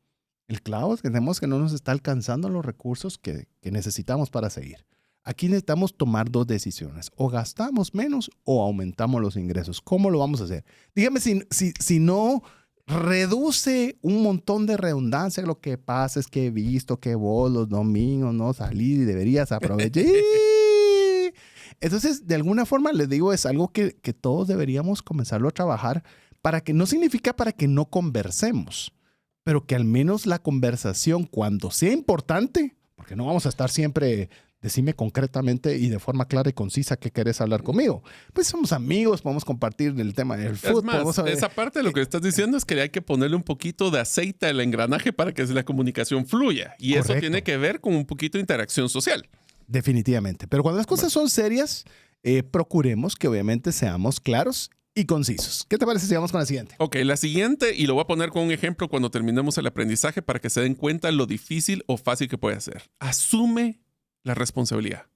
El clavo es que tenemos que no nos está alcanzando los recursos que necesitamos para seguir. Aquí necesitamos tomar dos decisiones. O gastamos menos o aumentamos los ingresos. ¿Cómo lo vamos a hacer? Dígame si no reduce un montón de redundancia. Lo que pasa es que he visto que vos los domingos no salís y deberías aprovechar. Entonces, de alguna forma, les digo, es algo que todos deberíamos comenzarlo a trabajar para que no significa para que no conversemos, pero que al menos la conversación, cuando sea importante, porque no vamos a estar siempre, decime concretamente y de forma clara y concisa qué querés hablar conmigo. Pues somos amigos, podemos compartir el tema del fútbol. Es más, esa parte de lo que estás diciendo es que hay que ponerle un poquito de aceite al engranaje para que la comunicación fluya. Y correcto. Eso tiene que ver con un poquito de interacción social. Definitivamente. Pero cuando las cosas son serias, procuremos que obviamente seamos claros y concisos. ¿Qué te parece si vamos con la siguiente? Ok, la siguiente, y lo voy a poner con un ejemplo cuando terminemos el aprendizaje para que se den cuenta lo difícil o fácil que puede ser. Asume la responsabilidad.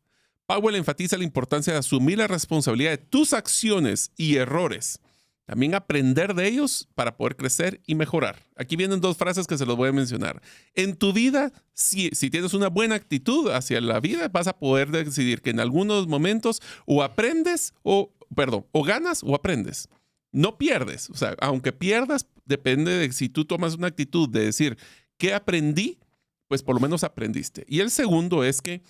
Powell enfatiza la importancia de asumir la responsabilidad de tus acciones y errores. También aprender de ellos para poder crecer y mejorar. Aquí vienen dos frases que se los voy a mencionar. En tu vida, si tienes una buena actitud hacia la vida, vas a poder decidir que en algunos momentos o ganas o aprendes. No pierdes. O sea, aunque pierdas, depende de si tú tomas una actitud de decir, ¿qué aprendí pues por lo menos aprendiste. Y el segundo es que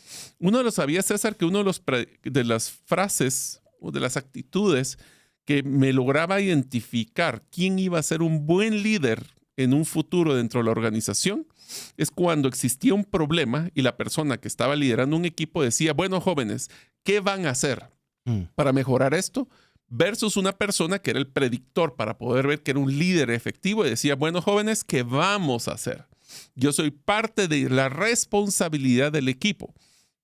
sabía, César, que uno de las frases o de las actitudes que me lograba identificar quién iba a ser un buen líder en un futuro dentro de la organización es cuando existía un problema y la persona que estaba liderando un equipo decía, bueno, jóvenes, ¿qué van a hacer para mejorar esto? Versus una persona que era el predictor para poder ver que era un líder efectivo y decía, bueno, jóvenes, ¿qué vamos a hacer? Yo soy parte de la responsabilidad del equipo.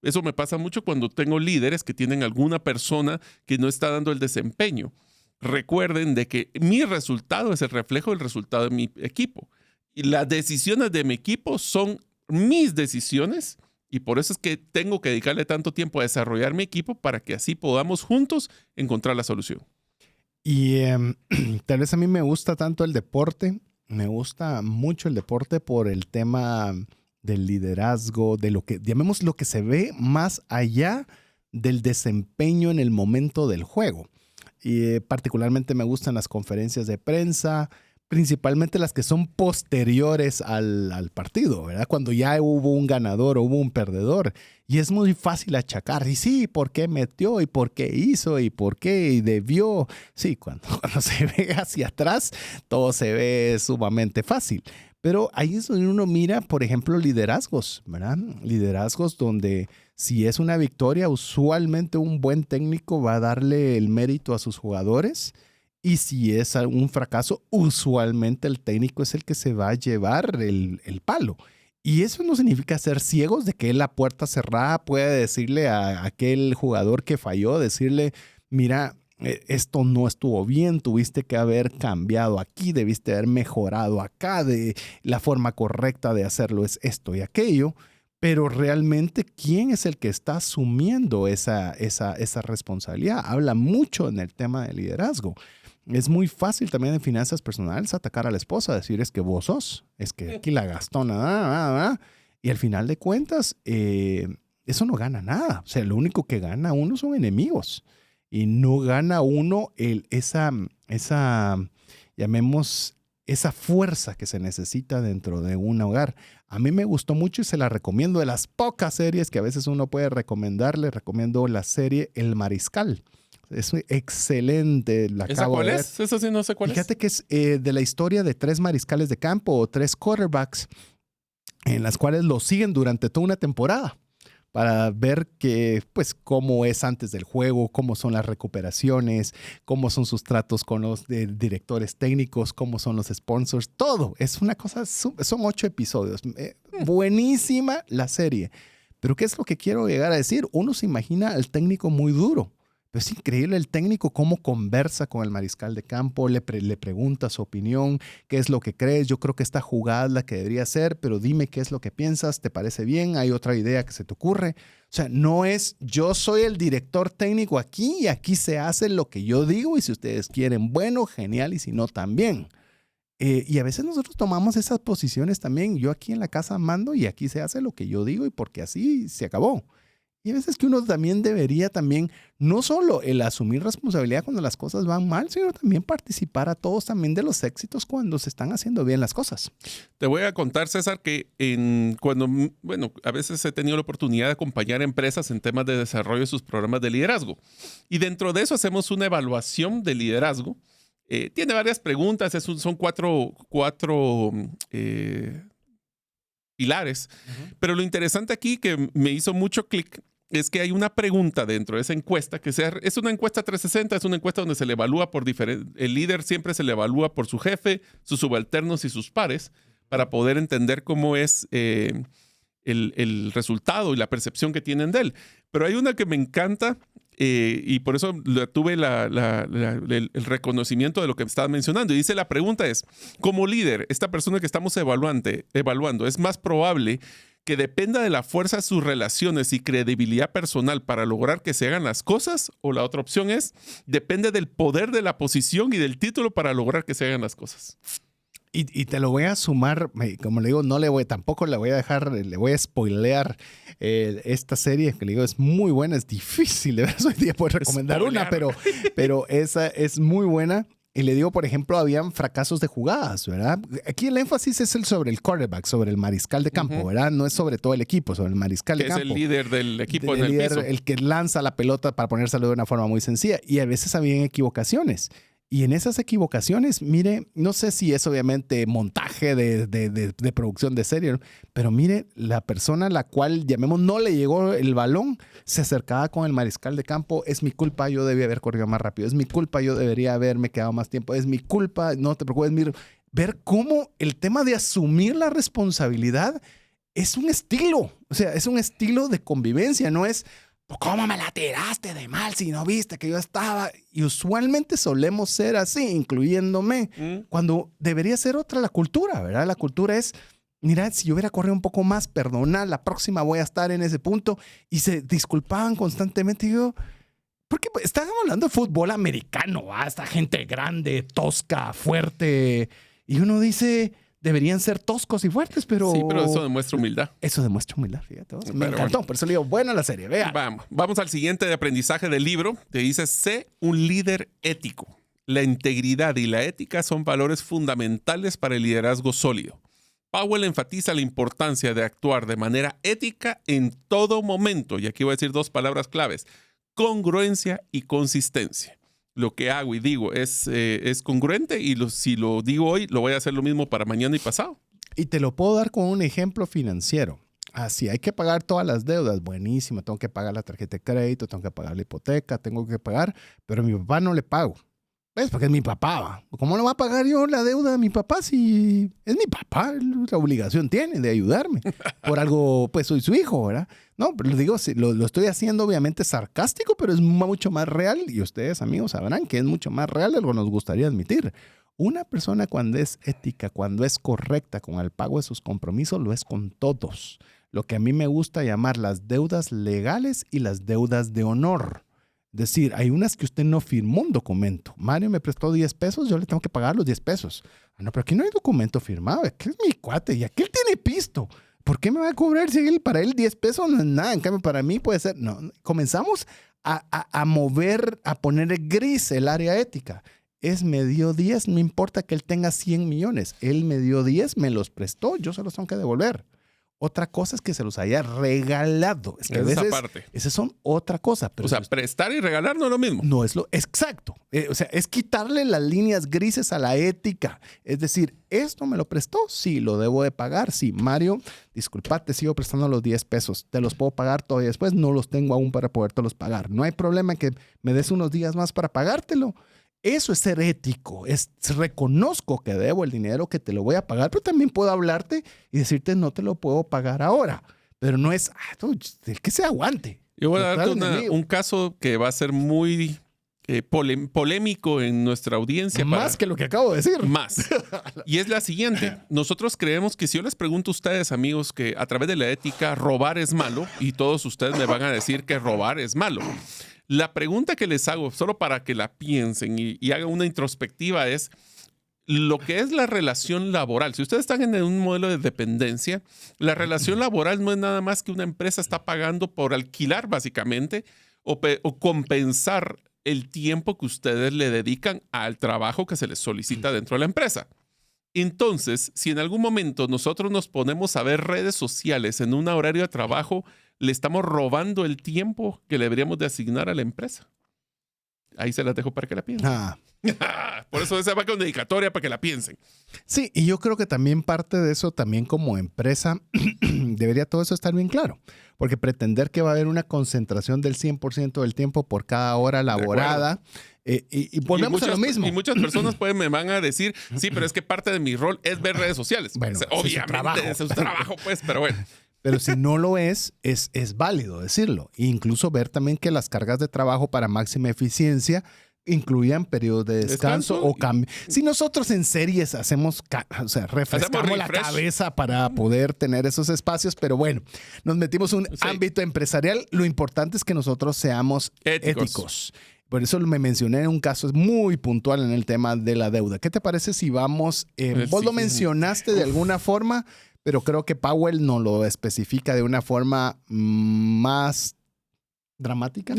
Eso me pasa mucho cuando tengo líderes que tienen alguna persona que no está dando el desempeño. Recuerden de que mi resultado es el reflejo del resultado de mi equipo. Y las decisiones de mi equipo son mis decisiones y por eso es que tengo que dedicarle tanto tiempo a desarrollar mi equipo para que así podamos juntos encontrar la solución. Y tal vez a mí me gusta tanto el deporte, me gusta mucho el deporte por el tema del liderazgo, de lo que, llamemos lo que se ve más allá del desempeño en el momento del juego. Y particularmente me gustan las conferencias de prensa, principalmente las que son posteriores al partido, ¿verdad? Cuando ya hubo un ganador o hubo un perdedor. Y es muy fácil achacar. Y sí, ¿por qué metió? ¿Y por qué hizo? ¿Y por qué? ¿Y debió? Sí, cuando se ve hacia atrás, todo se ve sumamente fácil. Pero ahí es donde uno mira, por ejemplo, liderazgos, ¿verdad? Liderazgos donde si es una victoria, usualmente un buen técnico va a darle el mérito a sus jugadores. Y si es un fracaso, usualmente el técnico es el que se va a llevar el palo. Y eso no significa ser ciegos de que la puerta cerrada puede decirle a aquel jugador que falló, decirle, mira, esto no estuvo bien, tuviste que haber cambiado aquí, debiste haber mejorado acá, de la forma correcta de hacerlo es esto y aquello. Pero realmente, ¿quién es el que está asumiendo esa responsabilidad? Habla mucho en el tema de liderazgo. Es muy fácil también en finanzas personales atacar a la esposa, decir es que vos sos, es que aquí la gastona, y al final de cuentas, eso no gana nada. O sea, lo único que gana uno son enemigos y no gana uno llamemos, esa fuerza que se necesita dentro de un hogar. A mí me gustó mucho y se la recomiendo. De las pocas series que a veces uno puede recomendar, le recomiendo la serie El Mariscal. Es excelente. ¿Esa cuál es? Eso sí no sé cuál es. Fíjate que es de la historia de 3 mariscales de campo o 3 quarterbacks en las cuales los siguen durante toda una temporada para ver pues, cómo es antes del juego, cómo son las recuperaciones, cómo son sus tratos con los directores técnicos, cómo son los sponsors, todo. Es una cosa, son 8 episodios. Buenísima la serie. Pero ¿qué es lo que quiero llegar a decir? Uno se imagina al técnico muy duro. Pero es increíble el técnico cómo conversa con el mariscal de campo, le pregunta su opinión, qué es lo que crees, yo creo que esta jugada es la que debería ser, pero dime qué es lo que piensas, ¿te parece bien? ¿Hay otra idea que se te ocurre? O sea, no es yo soy el director técnico aquí y aquí se hace lo que yo digo y si ustedes quieren, bueno, genial y si no, también. Y a veces nosotros tomamos esas posiciones también, yo aquí en la casa mando y aquí se hace lo que yo digo y porque así se acabó. Y a veces que uno también debería no solo el asumir responsabilidad cuando las cosas van mal, sino también participar a todos también de los éxitos cuando se están haciendo bien las cosas. Te voy a contar, César, que a veces he tenido la oportunidad de acompañar empresas en temas de desarrollo de sus programas de liderazgo. Y dentro de eso hacemos una evaluación de liderazgo. Tiene varias preguntas, son cuatro pilares. Pero lo interesante aquí que me hizo mucho clic es que hay una pregunta dentro de esa encuesta, es una encuesta 360, es una encuesta donde se le evalúa el líder siempre se le evalúa por su jefe, sus subalternos y sus pares, para poder entender cómo es el resultado y la percepción que tienen de él. Pero hay una que me encanta y por eso tuve el reconocimiento de lo que me estabas mencionando. Y dice, la pregunta es, como líder, esta persona que estamos evaluando, ¿es más probable que dependa de la fuerza de sus relaciones y credibilidad personal para lograr que se hagan las cosas? O la otra opción es, depende del poder de la posición y del título para lograr que se hagan las cosas. Y te lo voy a sumar, como le digo, tampoco le voy a dejar, le voy a spoilear esta serie, que le digo, es muy buena, es difícil, de verdad, hoy día puedo recomendar una, pero esa es muy buena. Y le digo, por ejemplo, habían fracasos de jugadas, ¿verdad? Aquí el énfasis es sobre el quarterback, sobre el mariscal de campo, ¿verdad? No es sobre todo el equipo, sobre el mariscal de campo. Es el líder del equipo en el el líder, piso. el que lanza la pelota, para ponérselo de una forma muy sencilla. Y a veces habían equivocaciones. Y en esas equivocaciones, mire, no sé si es obviamente montaje de producción de serie, ¿no? Pero mire, la persona a la cual, llamemos, no le llegó el balón, se acercaba con el mariscal de campo. Es mi culpa, yo debía haber corrido más rápido. Es mi culpa, yo debería haberme quedado más tiempo. Es mi culpa, no te preocupes. Mire, ver cómo el tema de asumir la responsabilidad es un estilo. O sea, es un estilo de convivencia, no es... ¿Cómo me la tiraste de mal si no viste que yo estaba? Y usualmente solemos ser así, incluyéndome, cuando debería ser otra la cultura, ¿verdad? La cultura es, mira, si yo hubiera corrido un poco más, perdona, la próxima voy a estar en ese punto. Y se disculpaban constantemente. Y yo, porque estábamos hablando de fútbol americano, ¿va? Esta gente grande, tosca, fuerte. Y uno dice... Deberían ser toscos y fuertes, pero... Sí, pero eso demuestra humildad. Eso demuestra humildad, fíjate. Me encantó, bueno. por eso le digo, buena la serie, vea. Vamos al siguiente de aprendizaje del libro. Te dice, sé un líder ético. La integridad y la ética son valores fundamentales para el liderazgo sólido. Powell enfatiza la importancia de actuar de manera ética en todo momento. Y aquí voy a decir dos palabras claves. Congruencia y consistencia. Lo que hago y digo es congruente y si lo digo hoy, lo voy a hacer lo mismo para mañana y pasado. Y te lo puedo dar con un ejemplo financiero. Así, hay que pagar todas las deudas. Buenísimo, tengo que pagar la tarjeta de crédito, tengo que pagar la hipoteca, tengo que pagar, pero a mi papá no le pago. ¿Ves? Porque es mi papá. ¿Va? ¿Cómo no va a pagar yo la deuda de mi papá si es mi papá? La obligación tiene de ayudarme. Por algo, pues soy su hijo, ¿verdad? No, pero les digo, lo estoy haciendo obviamente sarcástico, pero es mucho más real y ustedes, amigos, sabrán que es mucho más real de lo que nos gustaría admitir. Una persona cuando es ética, cuando es correcta con el pago de sus compromisos, lo es con todos. Lo que a mí me gusta llamar las deudas legales y las deudas de honor. Es decir, hay unas que usted no firmó un documento. Mario me prestó 10 pesos, yo le tengo que pagar los 10 pesos. Ah, no, pero aquí no hay documento firmado. Aquí es mi cuate y aquí él tiene pisto. ¿Por qué me va a cobrar si para él 10 pesos no es nada? En cambio, para mí puede ser... No, comenzamos a mover, a poner gris el área ética. Me dio 10, no importa que él tenga 100 millones. Él me dio 10, me los prestó, yo se los tengo que devolver. Otra cosa es que se los haya regalado. Es que a veces esas son otra cosa. Pero o sea, prestar y regalar no es lo mismo. No es lo exacto. O sea, es quitarle las líneas grises a la ética. Es decir, ¿esto me lo prestó? Sí, lo debo de pagar. Sí, Mario, disculpa, te sigo prestando los 10 pesos. Te los puedo pagar todavía después. No los tengo aún para podértelos pagar. No hay problema en que me des unos días más para pagártelo. Eso es ser ético, reconozco que debo el dinero, que te lo voy a pagar, pero también puedo hablarte y decirte no te lo puedo pagar ahora. Pero no es, el que se aguante. Yo voy a darte un caso que va a ser muy polémico en nuestra audiencia. Más que lo que acabo de decir. Más. Y es la siguiente. Nosotros creemos que si yo les pregunto a ustedes, amigos, que a través de la ética robar es malo, y todos ustedes me van a decir que robar es malo. La pregunta que les hago, solo para que la piensen y hagan una introspectiva, es lo que es la relación laboral. Si ustedes están en un modelo de dependencia, la relación laboral no es nada más que una empresa está pagando por alquilar, básicamente, o compensar el tiempo que ustedes le dedican al trabajo que se les solicita dentro de la empresa. Entonces, si en algún momento nosotros nos ponemos a ver redes sociales en un horario de trabajo, le estamos robando el tiempo que le deberíamos de asignar a la empresa. Ahí se las dejo para que la piensen. Por eso esa va con dedicatoria para que la piensen. Sí, y yo creo que también parte de eso, también como empresa, debería todo eso estar bien claro. Porque pretender que va a haber una concentración del 100% del tiempo por cada hora laborada, y volvemos a lo mismo. Y muchas personas me van a decir, sí, pero es que parte de mi rol es ver redes sociales. Bueno, o sea, obviamente es su trabajo, pues, pero bueno. Pero si no lo es válido decirlo. E incluso ver también que las cargas de trabajo para máxima eficiencia incluyan periodos de descanso o cambio. Si nosotros en series refrescamos la cabeza para poder tener esos espacios, pero bueno, nos metimos en un ámbito empresarial. Lo importante es que nosotros seamos éticos. Por eso me mencioné en un caso muy puntual en el tema de la deuda. ¿Qué te parece si vamos? Vos lo mencionaste de alguna forma, pero creo que Powell no lo especifica de una forma más dramática.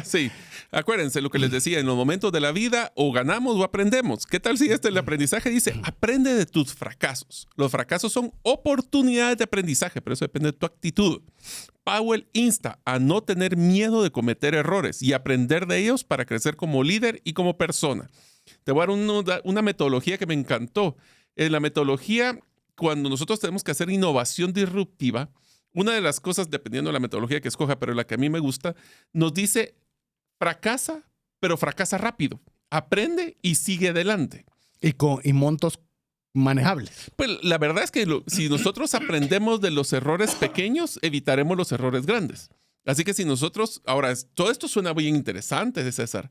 Sí, acuérdense lo que les decía, en los momentos de la vida o ganamos o aprendemos. ¿Qué tal si el aprendizaje dice, aprende de tus fracasos? Los fracasos son oportunidades de aprendizaje, pero eso depende de tu actitud. Powell insta a no tener miedo de cometer errores y aprender de ellos para crecer como líder y como persona. Te voy a dar una metodología que me encantó. En la metodología, cuando nosotros tenemos que hacer innovación disruptiva, una de las cosas, dependiendo de la metodología que escoja, pero la que a mí me gusta, nos dice, fracasa, pero fracasa rápido. Aprende y sigue adelante. Y montos manejables. Pues la verdad es que si nosotros aprendemos de los errores pequeños, evitaremos los errores grandes. Así que si nosotros, ahora, todo esto suena bien interesante, César,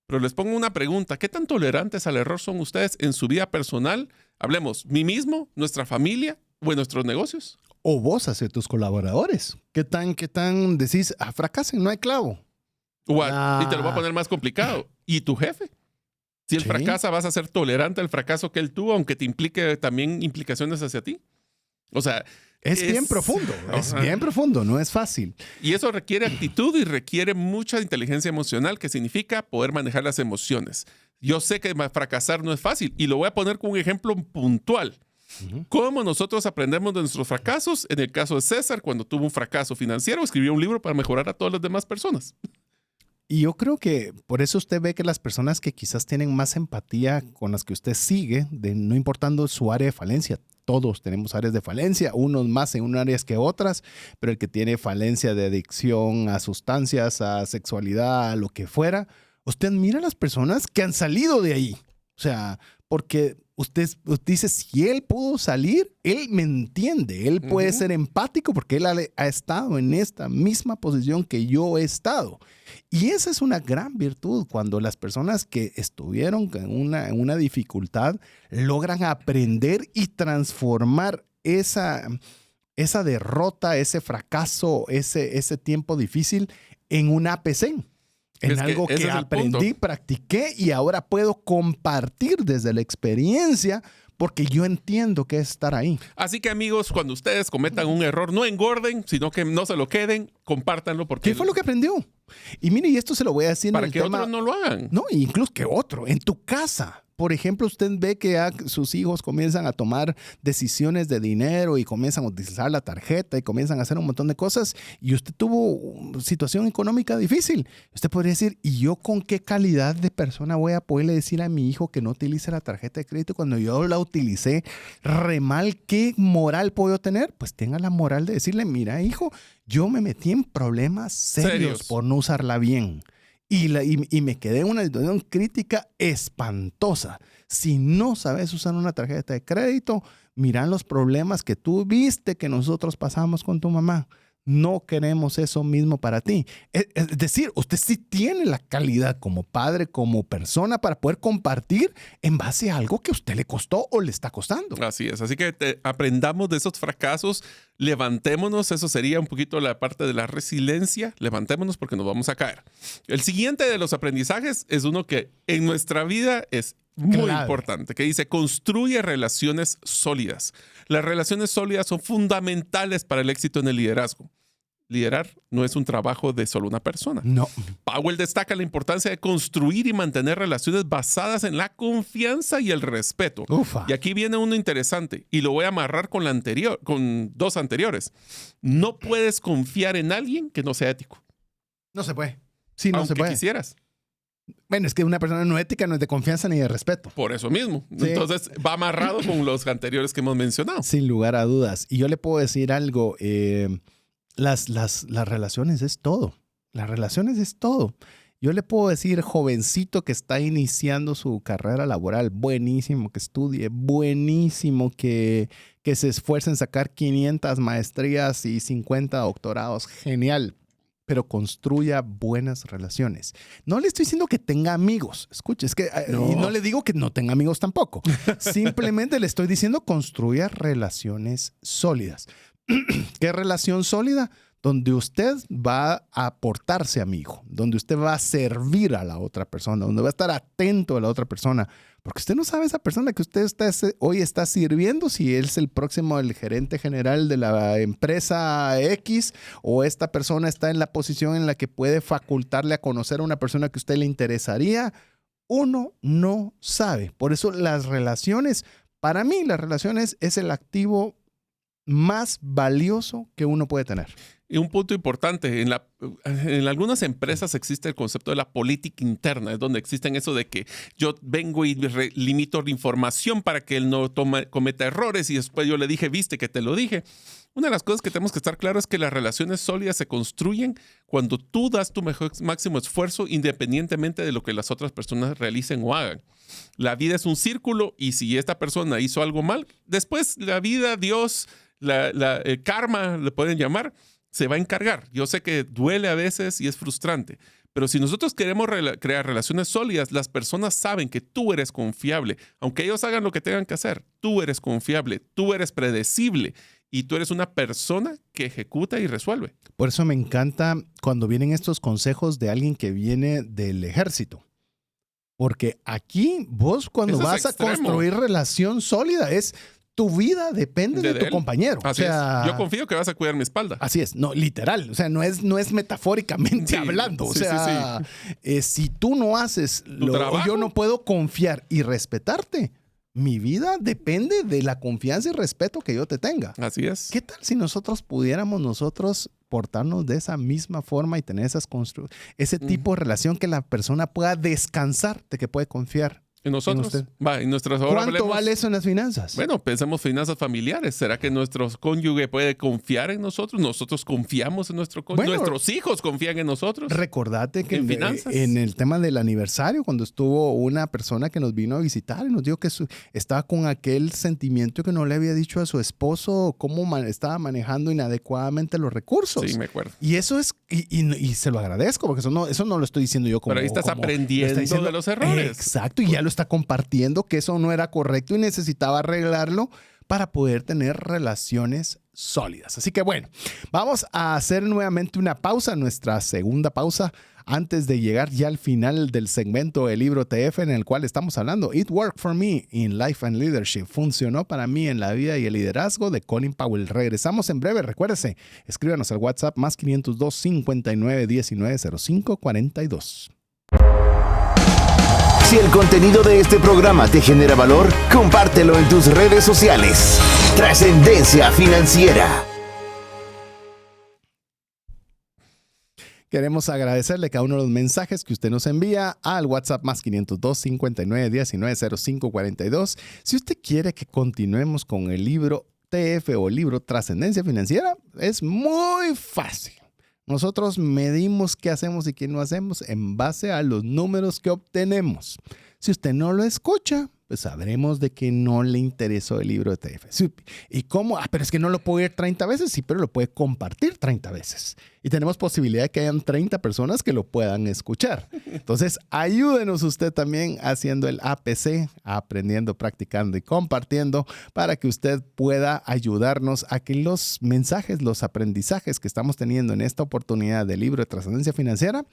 pero les pongo una pregunta. ¿Qué tan tolerantes al error son ustedes en su vida personal? Hablemos, mí mismo, nuestra familia o en nuestros negocios. O vos hacia tus colaboradores. ¿Qué tan decís, fracasen, no hay clavo? Y te lo voy a poner más complicado. ¿Y tu jefe? Si él fracasa, ¿vas a ser tolerante al fracaso que él tuvo, aunque te implique también implicaciones hacia ti? O sea, es bien profundo. Es bien profundo, no es fácil. Y eso requiere actitud y requiere mucha inteligencia emocional, que significa poder manejar las emociones. Yo sé que fracasar no es fácil y lo voy a poner con un ejemplo puntual. ¿Cómo nosotros aprendemos de nuestros fracasos? En el caso de César, cuando tuvo un fracaso financiero, escribió un libro para mejorar a todas las demás personas. Y yo creo que por eso usted ve que las personas que quizás tienen más empatía con las que usted sigue, no importando su área de falencia, todos tenemos áreas de falencia, unos más en unas áreas que otras, pero el que tiene falencia de adicción a sustancias, a sexualidad, a lo que fuera, usted admira a las personas que han salido de ahí. O sea, porque usted dice, si él pudo salir, él me entiende, él puede ser empático porque él ha estado en esta misma posición que yo he estado. Y esa es una gran virtud cuando las personas que estuvieron en una dificultad logran aprender y transformar esa derrota, ese fracaso, ese tiempo difícil en un APC. En algo que aprendí, practiqué y ahora puedo compartir desde la experiencia porque yo entiendo que es estar ahí. Así que amigos, cuando ustedes cometan un error, no engorden, sino que no se lo queden, compártanlo. Porque ¿qué fue lo que aprendió? Y mire, y esto se lo voy a decir para que otros no lo hagan. No, incluso que otro, en tu casa. Por ejemplo, usted ve que sus hijos comienzan a tomar decisiones de dinero y comienzan a utilizar la tarjeta y comienzan a hacer un montón de cosas y usted tuvo una situación económica difícil. Usted podría decir, ¿y yo con qué calidad de persona voy a poderle decir a mi hijo que no utilice la tarjeta de crédito cuando yo la utilicé re mal? ¿Qué moral puedo tener? Pues tenga la moral de decirle, mira, hijo, yo me metí en problemas serios por no usarla bien. Y me quedé en una situación crítica espantosa. Si no sabes usar una tarjeta de crédito, mira los problemas que tú viste que nosotros pasamos con tu mamá. No queremos eso mismo para ti. Es decir, usted sí tiene la calidad como padre, como persona para poder compartir en base a algo que a usted le costó o le está costando. Así es. Así que aprendamos de esos fracasos, levantémonos. Eso sería un poquito la parte de la resiliencia. Levantémonos porque nos vamos a caer. El siguiente de los aprendizajes es uno que en nuestra vida es muy importante, que dice, construye relaciones sólidas. Las relaciones sólidas son fundamentales para el éxito en el liderazgo. Liderar no es un trabajo de solo una persona. No. Powell destaca la importancia de construir y mantener relaciones basadas en la confianza y el respeto. Ufa. Y aquí viene uno interesante y lo voy a amarrar con dos anteriores. No puedes confiar en alguien que no sea ético. No se puede. Sí, no aunque se puede. Quisieras. Bueno, es que una persona no ética no es de confianza ni de respeto. Por eso mismo. Sí. Entonces va amarrado con los anteriores que hemos mencionado. Sin lugar a dudas. Y yo le puedo decir algo. Las relaciones es todo. Las relaciones es todo. Yo le puedo decir, jovencito que está iniciando su carrera laboral, buenísimo que estudie, buenísimo que se esfuerce en sacar 500 maestrías y 50 doctorados. Genial. Pero construya buenas relaciones. No le estoy diciendo que tenga amigos. Escuche, es que y no le digo que no tenga amigos tampoco. Simplemente le estoy diciendo construya relaciones sólidas. ¿Qué relación sólida? donde usted va a aportarse, amigo, donde usted va a servir a la otra persona, donde va a estar atento a la otra persona, porque usted no sabe esa persona que usted hoy está sirviendo, si él es el gerente general de la empresa X, o esta persona está en la posición en la que puede facultarle a conocer a una persona que a usted le interesaría. Uno no sabe. Por eso para mí las relaciones es el activo más valioso que uno puede tener. Y un punto importante, en algunas empresas existe el concepto de la política interna, es donde existen eso de que yo vengo y limito la información para que él no cometa errores y después yo le dije, viste que te lo dije. Una de las cosas que tenemos que estar claro es que las relaciones sólidas se construyen cuando tú das tu máximo esfuerzo independientemente de lo que las otras personas realicen o hagan. La vida es un círculo y si esta persona hizo algo mal, después la vida, Dios, el karma, le pueden llamar, se va a encargar. Yo sé que duele a veces y es frustrante, pero si nosotros queremos crear relaciones sólidas, las personas saben que tú eres confiable. Aunque ellos hagan lo que tengan que hacer, tú eres confiable, tú eres predecible y tú eres una persona que ejecuta y resuelve. Por eso me encanta cuando vienen estos consejos de alguien que viene del ejército. Porque aquí vos cuando vas a construir relación sólida tu vida depende de tu compañero. Así es. Yo confío que vas a cuidar mi espalda. Así es, no, literal. O sea, no es metafóricamente hablando. O sea, si tú no haces yo no puedo confiar y respetarte. Mi vida depende de la confianza y respeto que yo te tenga. Así es. ¿Qué tal si nosotros pudiéramos portarnos de esa misma forma y tener ese tipo de relación que la persona pueda descansar de que puede confiar? ¿En nosotros? ¿Cuánto vale eso en las finanzas? Bueno, pensemos finanzas familiares. ¿Será que nuestro cónyuge puede confiar en nosotros? ¿Nosotros confiamos en nuestro cónyuge? ¿Nuestros hijos confían en nosotros? Recordate que en el tema del aniversario, cuando estuvo una persona que nos vino a visitar y nos dijo que estaba con aquel sentimiento que no le había dicho a su esposo cómo estaba manejando inadecuadamente los recursos. Sí, me acuerdo. Y eso es, y se lo agradezco, porque eso no lo estoy diciendo yo como... Pero ahí estás aprendiendo de los errores. Exacto, y ya lo está compartiendo que eso no era correcto y necesitaba arreglarlo para poder tener relaciones sólidas. Así que bueno, vamos a hacer nuevamente una pausa, nuestra segunda pausa, antes de llegar ya al final del segmento del libro TF en el cual estamos hablando It Worked for Me in Life and Leadership. Funcionó para mí en la vida y el liderazgo de Colin Powell. Regresamos en breve. Recuérdese, escríbanos al WhatsApp más 502 59 19 05 42. Si el contenido de este programa te genera valor, compártelo en tus redes sociales. Trascendencia Financiera. Queremos agradecerle cada uno de los mensajes que usted nos envía al WhatsApp más 502 59 19 05 42. Si usted quiere que continuemos con el libro TF o el libro Trascendencia Financiera, es muy fácil. Nosotros medimos qué hacemos y qué no hacemos en base a los números que obtenemos. Si usted no lo escucha, pues sabremos de que no le interesó el libro de TF. ¿Y cómo? Pero es que no lo puedo ir 30 veces. Sí, pero lo puede compartir 30 veces. Y tenemos posibilidad de que hayan 30 personas que lo puedan escuchar. Entonces, ayúdenos usted también haciendo el APC, aprendiendo, practicando y compartiendo, para que usted pueda ayudarnos a que los mensajes, los aprendizajes que estamos teniendo en esta oportunidad del libro de Trascendencia Financiera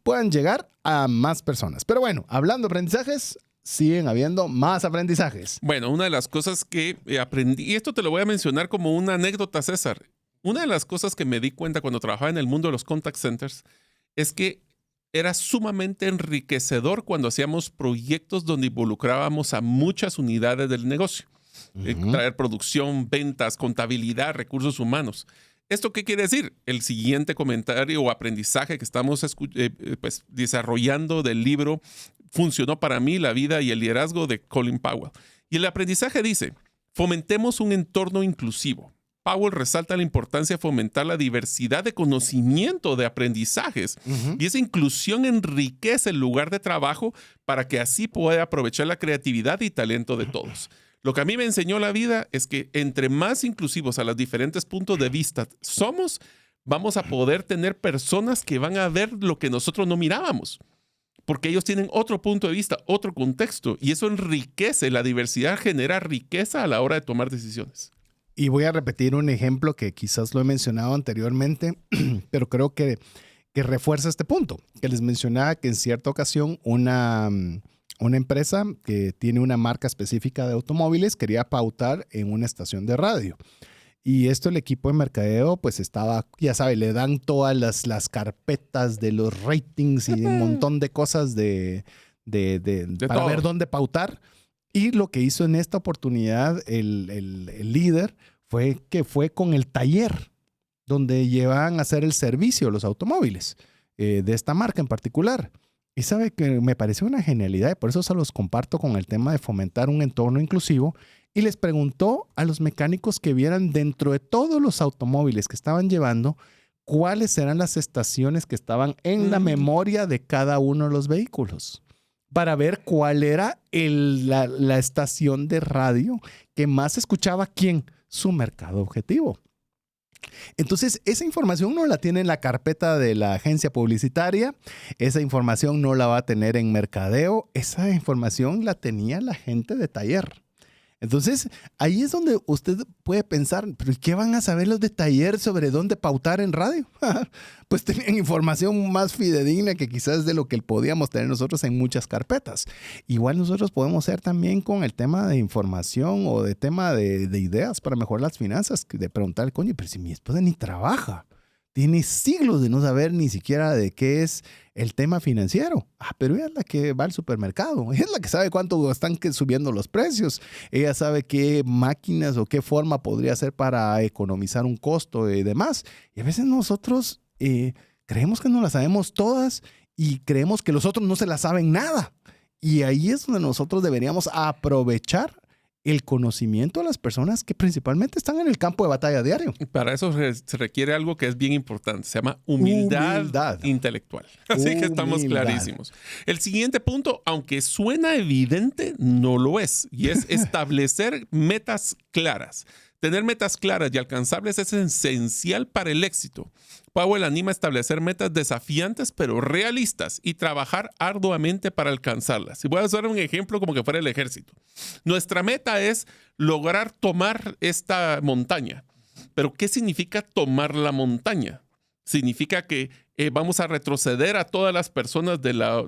puedan llegar a más personas. Pero bueno, hablando de aprendizajes, siguen habiendo más aprendizajes. Bueno, una de las cosas que aprendí, y esto te lo voy a mencionar como una anécdota, César. Una de las cosas que me di cuenta cuando trabajaba en el mundo de los contact centers es que era sumamente enriquecedor cuando hacíamos proyectos donde involucrábamos a muchas unidades del negocio. Traer producción, ventas, contabilidad, recursos humanos. ¿Esto qué quiere decir? El siguiente comentario o aprendizaje que estamos desarrollando del libro Funcionó para mí la vida y el liderazgo de Colin Powell. Y el aprendizaje dice, fomentemos un entorno inclusivo. Powell resalta la importancia de fomentar la diversidad de conocimiento, de aprendizajes. Y esa inclusión enriquece el lugar de trabajo para que así pueda aprovechar la creatividad y talento de todos. Lo que a mí me enseñó la vida es que entre más inclusivos a los diferentes puntos de vista somos, vamos a poder tener personas que van a ver lo que nosotros no mirábamos. Porque ellos tienen otro punto de vista, otro contexto, y eso enriquece, la diversidad genera riqueza a la hora de tomar decisiones. Y voy a repetir un ejemplo que quizás lo he mencionado anteriormente, pero creo que refuerza este punto, que les mencionaba que en cierta ocasión una empresa que tiene una marca específica de automóviles quería pautar en una estación de radio. Y esto el equipo de mercadeo pues estaba, ya sabe, le dan todas las carpetas de los ratings y un montón de cosas para todo. ver dónde pautar. Y lo que hizo en esta oportunidad el líder fue que fue con el taller donde llevan a hacer el servicio los automóviles de esta marca en particular. Y sabe que me pareció una genialidad y por eso se los comparto con el tema de fomentar un entorno inclusivo. Y les preguntó a los mecánicos que vieran dentro de todos los automóviles que estaban llevando cuáles eran las estaciones que estaban en la memoria de cada uno de los vehículos, para ver cuál era la estación de radio que más escuchaba quién, su mercado objetivo. Entonces, esa información no la tiene en la carpeta de la agencia publicitaria, esa información no la va a tener en mercadeo, esa información la tenía la gente de taller. Entonces, ahí es donde usted puede pensar, ¿pero qué van a saber los de taller sobre dónde pautar en radio? Pues tenían información más fidedigna que quizás de lo que podíamos tener nosotros en muchas carpetas. Igual nosotros podemos ser también con el tema de información o de tema de ideas para mejorar las finanzas, de preguntar, coño, pero si mi esposa ni trabaja, tiene siglos de no saber ni siquiera de qué es el tema financiero. Pero ella es la que va al supermercado. Ella es la que sabe cuánto están subiendo los precios. Ella sabe qué máquinas o qué forma podría hacer para economizar un costo y demás. Y a veces nosotros creemos que no las sabemos todas y creemos que los otros no se las saben nada. Y ahí es donde nosotros deberíamos aprovechar el conocimiento de las personas que principalmente están en el campo de batalla diario. Para eso se requiere algo que es bien importante. Se llama humildad intelectual. Así que estamos clarísimos. El siguiente punto, aunque suena evidente, no lo es. Y es establecer metas claras. Tener metas claras y alcanzables es esencial para el éxito. Powell anima a establecer metas desafiantes pero realistas y trabajar arduamente para alcanzarlas. Y voy a usar un ejemplo como que fuera el ejército. Nuestra meta es lograr tomar esta montaña. Pero ¿qué significa tomar la montaña? Significa que vamos a retroceder a todas las personas de la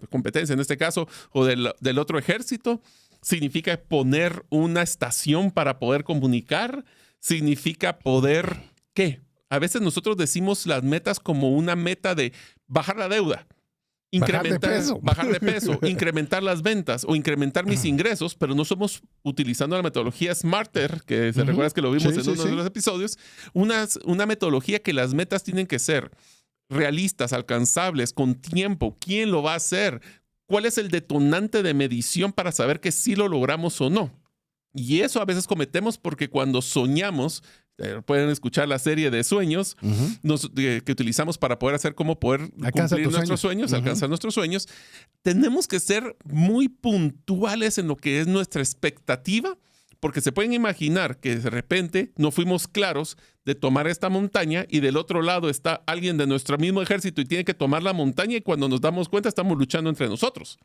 competencia, en este caso, o del otro ejército. Significa poner una estación para poder comunicar. Significa poder, ¿qué? A veces nosotros decimos las metas como una meta de bajar la deuda, bajar de peso, incrementar las ventas o incrementar mis ingresos, pero no estamos utilizando la metodología SMARTER, que se recuerdas que lo vimos en uno de los episodios, una metodología que las metas tienen que ser realistas, alcanzables, con tiempo. ¿Quién lo va a hacer? ¿Cuál es el detonante de medición para saber que sí lo logramos o no? Y eso a veces cometemos porque cuando soñamos, pueden escuchar la serie de sueños que utilizamos para poder hacer cómo poder cumplir nuestros sueños, alcanzar nuestros sueños. Tenemos que ser muy puntuales en lo que es nuestra expectativa, porque se pueden imaginar que de repente no fuimos claros de tomar esta montaña y del otro lado está alguien de nuestro mismo ejército y tiene que tomar la montaña y cuando nos damos cuenta estamos luchando entre nosotros.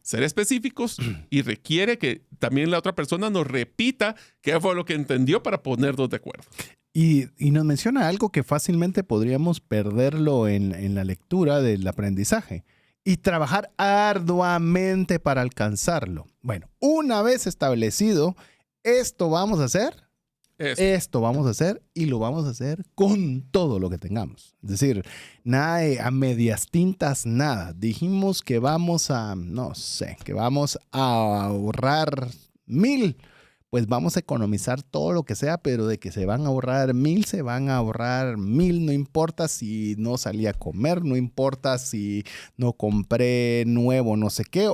Ser específicos y requiere que también la otra persona nos repita qué fue lo que entendió para ponernos de acuerdo. Y nos menciona algo que fácilmente podríamos perderlo en la lectura del aprendizaje y trabajar arduamente para alcanzarlo. Bueno, una vez establecido, esto vamos a hacer. Esto vamos a hacer y lo vamos a hacer con todo lo que tengamos. Es decir, nada a medias tintas, nada. Dijimos que vamos a, que vamos a ahorrar 1,000. Pues vamos a economizar todo lo que sea, pero de que se van a ahorrar 1,000, se van a ahorrar 1,000. No importa si no salí a comer, no importa si no compré nuevo, no sé qué.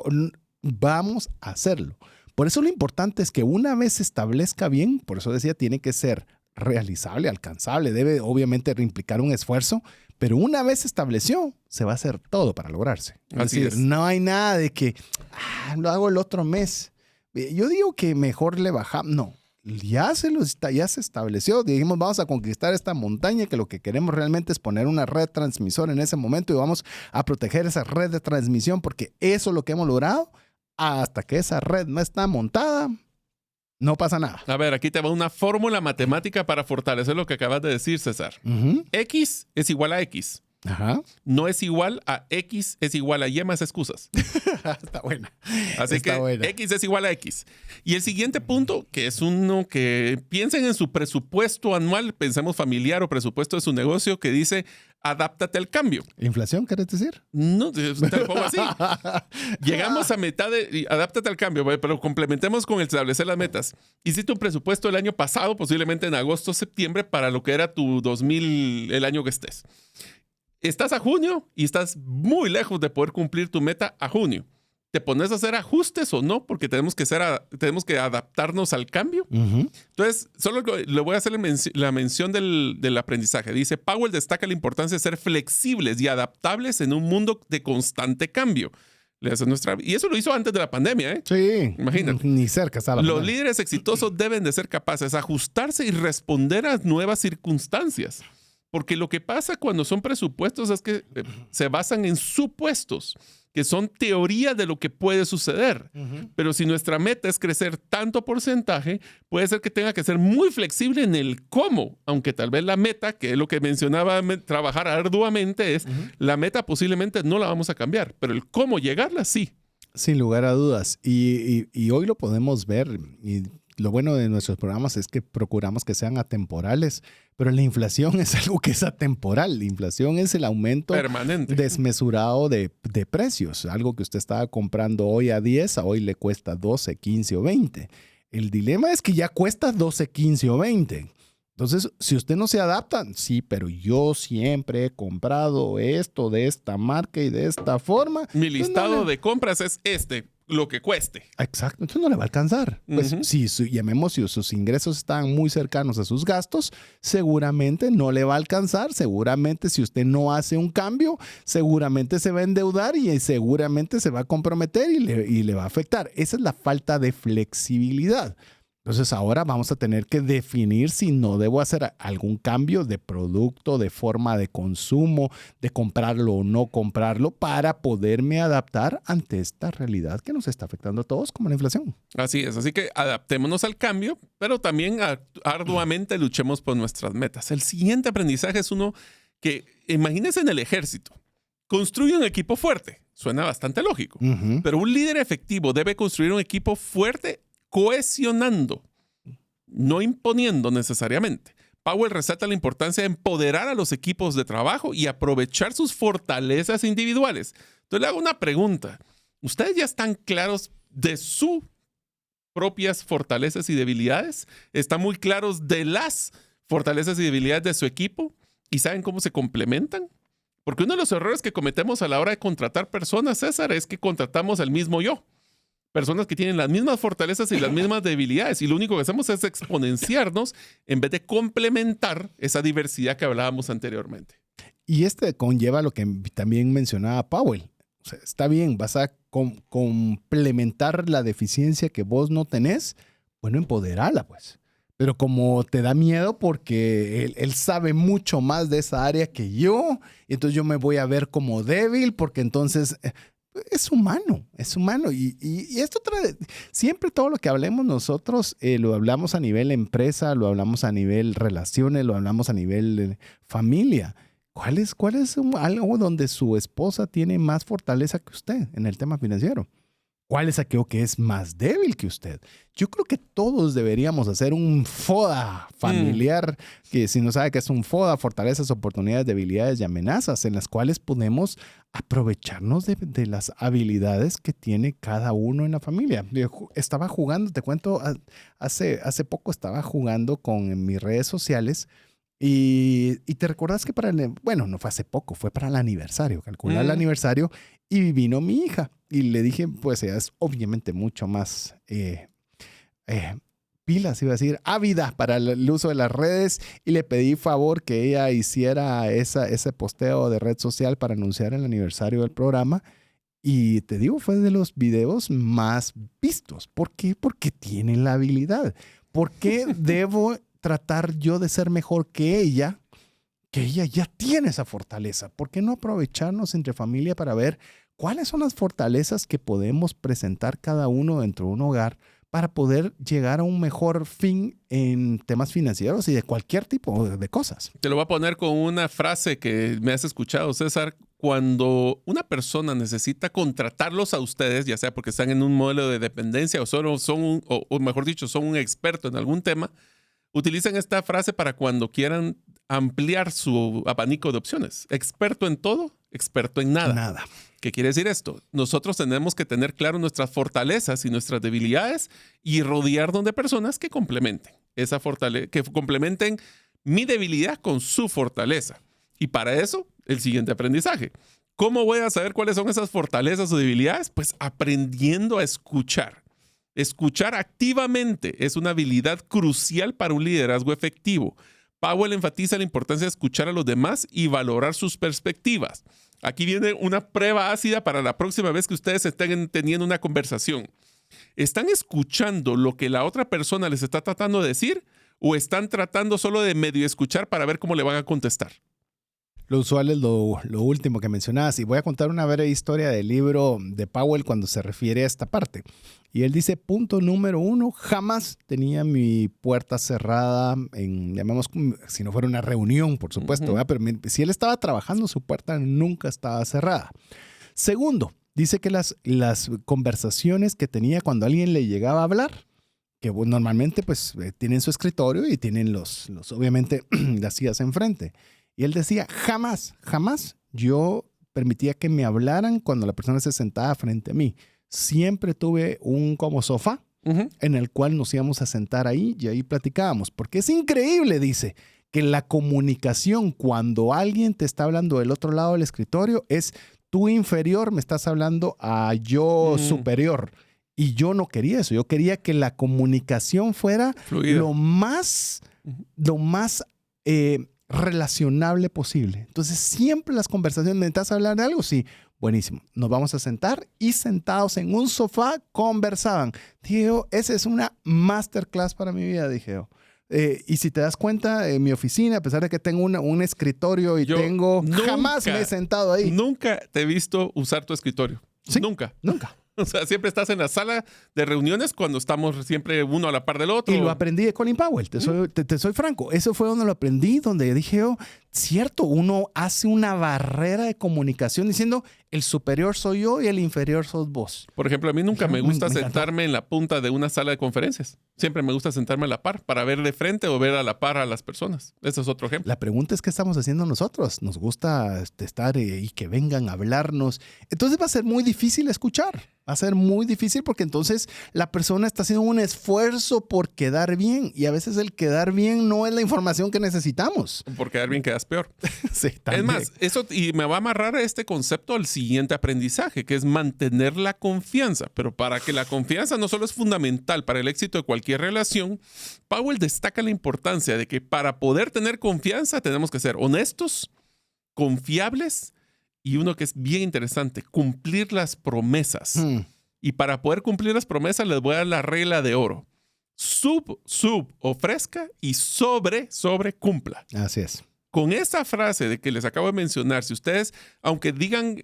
Vamos a hacerlo. Por eso lo importante es que una vez se establezca bien, por eso decía, tiene que ser realizable, alcanzable, debe obviamente implicar un esfuerzo, pero una vez se estableció, se va a hacer todo para lograrse. Es decir, no hay nada de que lo hago el otro mes. Yo digo que mejor le bajamos. No, ya se estableció. Dijimos, vamos a conquistar esta montaña, que lo que queremos realmente es poner una red transmisora en ese momento y vamos a proteger esa red de transmisión porque eso es lo que hemos logrado. Hasta que esa red no está montada, No pasa nada. A ver, aquí te va una fórmula matemática para fortalecer lo que acabas de decir, César. X es igual a X. Ajá. No es igual a X, es igual a Y más excusas. Está buena. Así Está que buena. X es igual a X. Y el siguiente punto, que es uno que piensen en su presupuesto anual, pensemos familiar o presupuesto de su negocio, que dice, adáptate al cambio. ¿Inflación quieres decir? No, te lo pongo así. Llegamos a mitad de, adáptate al cambio, pero complementemos con el establecer las metas. Hiciste un presupuesto el año pasado, posiblemente en agosto o septiembre, para lo que era tu 2000, el año que estés. Estás a junio y estás muy lejos de poder cumplir tu meta a junio. ¿Te pones a hacer ajustes o no? Porque tenemos que adaptarnos al cambio. Entonces, solo le voy a hacer la mención del aprendizaje. Dice, Powell destaca la importancia de ser flexibles y adaptables en un mundo de constante cambio. Y eso lo hizo antes de la pandemia, ¿eh? Sí. Imagínate. Ni cerca está la Los pandemia. líderes exitosos deben de ser capaces de ajustarse y responder a nuevas circunstancias. Porque lo que pasa cuando son presupuestos es que se basan en supuestos, que son teoría de lo que puede suceder. Pero si nuestra meta es crecer tanto porcentaje, puede ser que tenga que ser muy flexible en el cómo, aunque tal vez la meta, que es lo que mencionaba, trabajar arduamente, es la meta posiblemente no la vamos a cambiar, pero el cómo llegarla sí. Sin lugar a dudas. Y hoy lo podemos ver. Y lo bueno de nuestros programas es que procuramos que sean atemporales, pero la inflación es algo que es atemporal. La inflación es el aumento permanente, desmesurado de precios. Algo que usted estaba comprando hoy a 10, a hoy le cuesta 12, 15 o 20. El dilema es que ya cuesta 12, 15 o 20. Entonces, si usted no se adapta, sí, pero yo siempre he comprado esto de esta marca y de esta forma. Mi listado de compras es lo que cueste. Exacto, entonces no le va a alcanzar. Pues si sus ingresos están muy cercanos a sus gastos, seguramente no le va a alcanzar. Seguramente si usted no hace un cambio, seguramente se va a endeudar y seguramente se va a comprometer y le va a afectar. Esa es la falta de flexibilidad. Entonces ahora vamos a tener que definir si no debo hacer algún cambio de producto, de forma de consumo, de comprarlo o no comprarlo para poderme adaptar ante esta realidad que nos está afectando a todos como la inflación. Así es, así que adaptémonos al cambio, pero también arduamente luchemos por nuestras metas. El siguiente aprendizaje es uno que, imagínense en el ejército, construye un equipo fuerte. Suena bastante lógico, pero un líder efectivo debe construir un equipo fuerte cohesionando, no imponiendo necesariamente. Powell resalta la importancia de empoderar a los equipos de trabajo y aprovechar sus fortalezas individuales. Entonces le hago una pregunta. ¿Ustedes ya están claros de sus propias fortalezas y debilidades? ¿Están muy claros de las fortalezas y debilidades de su equipo? ¿Y saben cómo se complementan? Porque uno de los errores que cometemos a la hora de contratar personas, César, es que contratamos al mismo yo. Personas que tienen las mismas fortalezas y las mismas debilidades. Y lo único que hacemos es exponenciarnos en vez de complementar esa diversidad que hablábamos anteriormente. Y conlleva lo que también mencionaba Powell. O sea, está bien, vas a complementar la deficiencia que vos no tenés. Bueno, empoderala, pues. Pero como te da miedo porque él sabe mucho más de esa área que yo, y entonces yo me voy a ver como débil porque entonces... Es humano. Y esto siempre todo lo que hablemos nosotros, lo hablamos a nivel empresa, lo hablamos a nivel relaciones, lo hablamos a nivel familia. ¿Cuál es algo donde su esposa tiene más fortaleza que usted en el tema financiero? ¿Cuál es aquello que es más débil que usted? Yo creo que todos deberíamos hacer un FODA familiar, que si no sabe qué es un FODA, fortalezas, oportunidades, debilidades y amenazas, en las cuales podemos aprovecharnos de las habilidades que tiene cada uno en la familia. Yo estaba jugando, te cuento, hace poco estaba jugando en mis redes sociales y te recordás que no fue hace poco, fue para el aniversario, calcular el aniversario, y vino mi hija y le dije, pues ella es obviamente mucho más pilas, iba a decir, ávida para el uso de las redes, y le pedí favor que ella hiciera ese posteo de red social para anunciar el aniversario del programa. Y te digo, fue de los videos más vistos. ¿Por qué? Porque tiene la habilidad. ¿Por qué debo tratar yo de ser mejor que ella ya tiene esa fortaleza? ¿Por qué no aprovecharnos entre familia para ver cuáles son las fortalezas que podemos presentar cada uno dentro de un hogar para poder llegar a un mejor fin en temas financieros y de cualquier tipo de cosas. Te lo voy a poner con una frase que me has escuchado, César. Cuando una persona necesita contratarlos a ustedes, ya sea porque están en un modelo de dependencia o solo son o mejor dicho, son un experto en algún tema, utilizan esta frase para cuando quieran ampliar su abanico de opciones. Experto en todo, experto en nada. Nada. ¿Qué quiere decir esto? Nosotros tenemos que tener claro nuestras fortalezas y nuestras debilidades y rodearnos de personas que complementen esa fortaleza, que complementen mi debilidad con su fortaleza. Y para eso, el siguiente aprendizaje. ¿Cómo voy a saber cuáles son esas fortalezas o debilidades? Pues aprendiendo a escuchar. Escuchar activamente es una habilidad crucial para un liderazgo efectivo. Powell enfatiza la importancia de escuchar a los demás y valorar sus perspectivas. Aquí viene una prueba ácida para la próxima vez que ustedes estén teniendo una conversación. ¿Están escuchando lo que la otra persona les está tratando de decir o están tratando solo de medio escuchar para ver cómo le van a contestar? Lo usual es lo último que mencionabas. Y voy a contar una breve historia del libro de Powell cuando se refiere a esta parte. Y él dice, punto número 1, jamás tenía mi puerta cerrada llamemos, si no fuera una reunión, por supuesto, ¿verdad? Pero si él estaba trabajando, su puerta nunca estaba cerrada. Segundo, dice que las conversaciones que tenía cuando alguien le llegaba a hablar, que normalmente pues tienen su escritorio y tienen obviamente las sillas enfrente. Y él decía, jamás yo permitía que me hablaran cuando la persona se sentaba frente a mí. Siempre tuve un como sofá en el cual nos íbamos a sentar ahí y ahí platicábamos. Porque es increíble, dice, que la comunicación cuando alguien te está hablando del otro lado del escritorio es tú inferior, me estás hablando a yo superior. Y yo no quería eso. Yo quería que la comunicación fuera fluida, lo más relacionable posible. Entonces, siempre las conversaciones, ¿necesitas hablar de algo? Sí, buenísimo. Nos vamos a sentar y sentados en un sofá conversaban. Dije yo, esa es una masterclass para mi vida, dije yo. Y si te das cuenta, en mi oficina, a pesar de que tengo un escritorio y jamás me he sentado ahí. Nunca te he visto usar tu escritorio. ¿Sí? Nunca. O sea, siempre estás en la sala de reuniones cuando estamos siempre uno a la par del otro. Y lo aprendí de Colin Powell, te soy franco. Eso fue donde lo aprendí, donde dije yo, cierto, uno hace una barrera de comunicación diciendo, el superior soy yo y el inferior sos vos. Por ejemplo, a mí nunca me gusta sentarme en la punta de una sala de conferencias. Siempre me gusta sentarme a la par para ver de frente o ver a la par a las personas. Ese es otro ejemplo. La pregunta es, ¿qué estamos haciendo nosotros? Nos gusta estar y que vengan a hablarnos. Entonces va a ser muy difícil escuchar. Va a ser muy difícil porque entonces la persona está haciendo un esfuerzo por quedar bien. Y a veces el quedar bien no es la información que necesitamos. Por quedar bien quedas peor. Sí, también. Es más, eso y me va a amarrar este concepto al siguiente aprendizaje, que es mantener la confianza. Pero para que la confianza no solo es fundamental para el éxito de cualquier relación, Powell destaca la importancia de que para poder tener confianza tenemos que ser honestos, confiables y uno que es bien interesante, cumplir las promesas. Y para poder cumplir las promesas les voy a dar la regla de oro. Sub, ofrezca y sobre, cumpla. Así es. Con esa frase de que les acabo de mencionar, si ustedes, aunque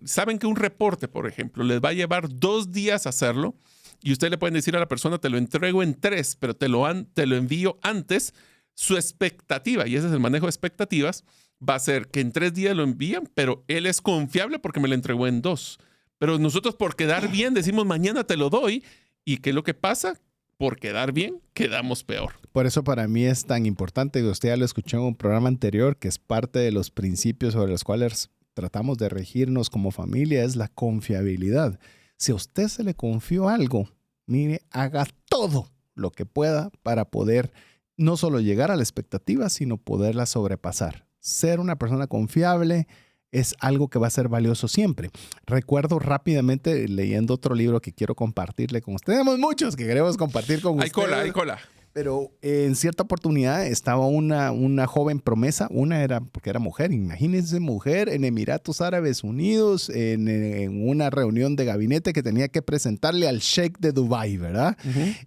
saben que un reporte, por ejemplo, les va a llevar 2 días hacerlo, y ustedes le pueden decir a la persona, te lo entrego en 3, pero te lo envío antes, su expectativa, y ese es el manejo de expectativas, va a ser que en 3 días lo envían, pero él es confiable porque me lo entregó en 2. Pero nosotros por quedar bien decimos, mañana te lo doy, ¿y qué es lo que pasa? Por quedar bien, quedamos peor. Por eso para mí es tan importante, que usted ya lo escuchó en un programa anterior, que es parte de los principios sobre los cuales tratamos de regirnos como familia, es la confiabilidad. Si a usted se le confió algo, mire, haga todo lo que pueda para poder no solo llegar a la expectativa, sino poderla sobrepasar. Ser una persona confiable es algo que va a ser valioso siempre. Recuerdo rápidamente, leyendo otro libro que quiero compartirle con ustedes. Tenemos muchos que queremos compartir con ustedes. Hay cola. Pero en cierta oportunidad estaba una joven promesa, porque era mujer, imagínense, mujer en Emiratos Árabes Unidos, en una reunión de gabinete que tenía que presentarle al sheikh de Dubái, ¿verdad?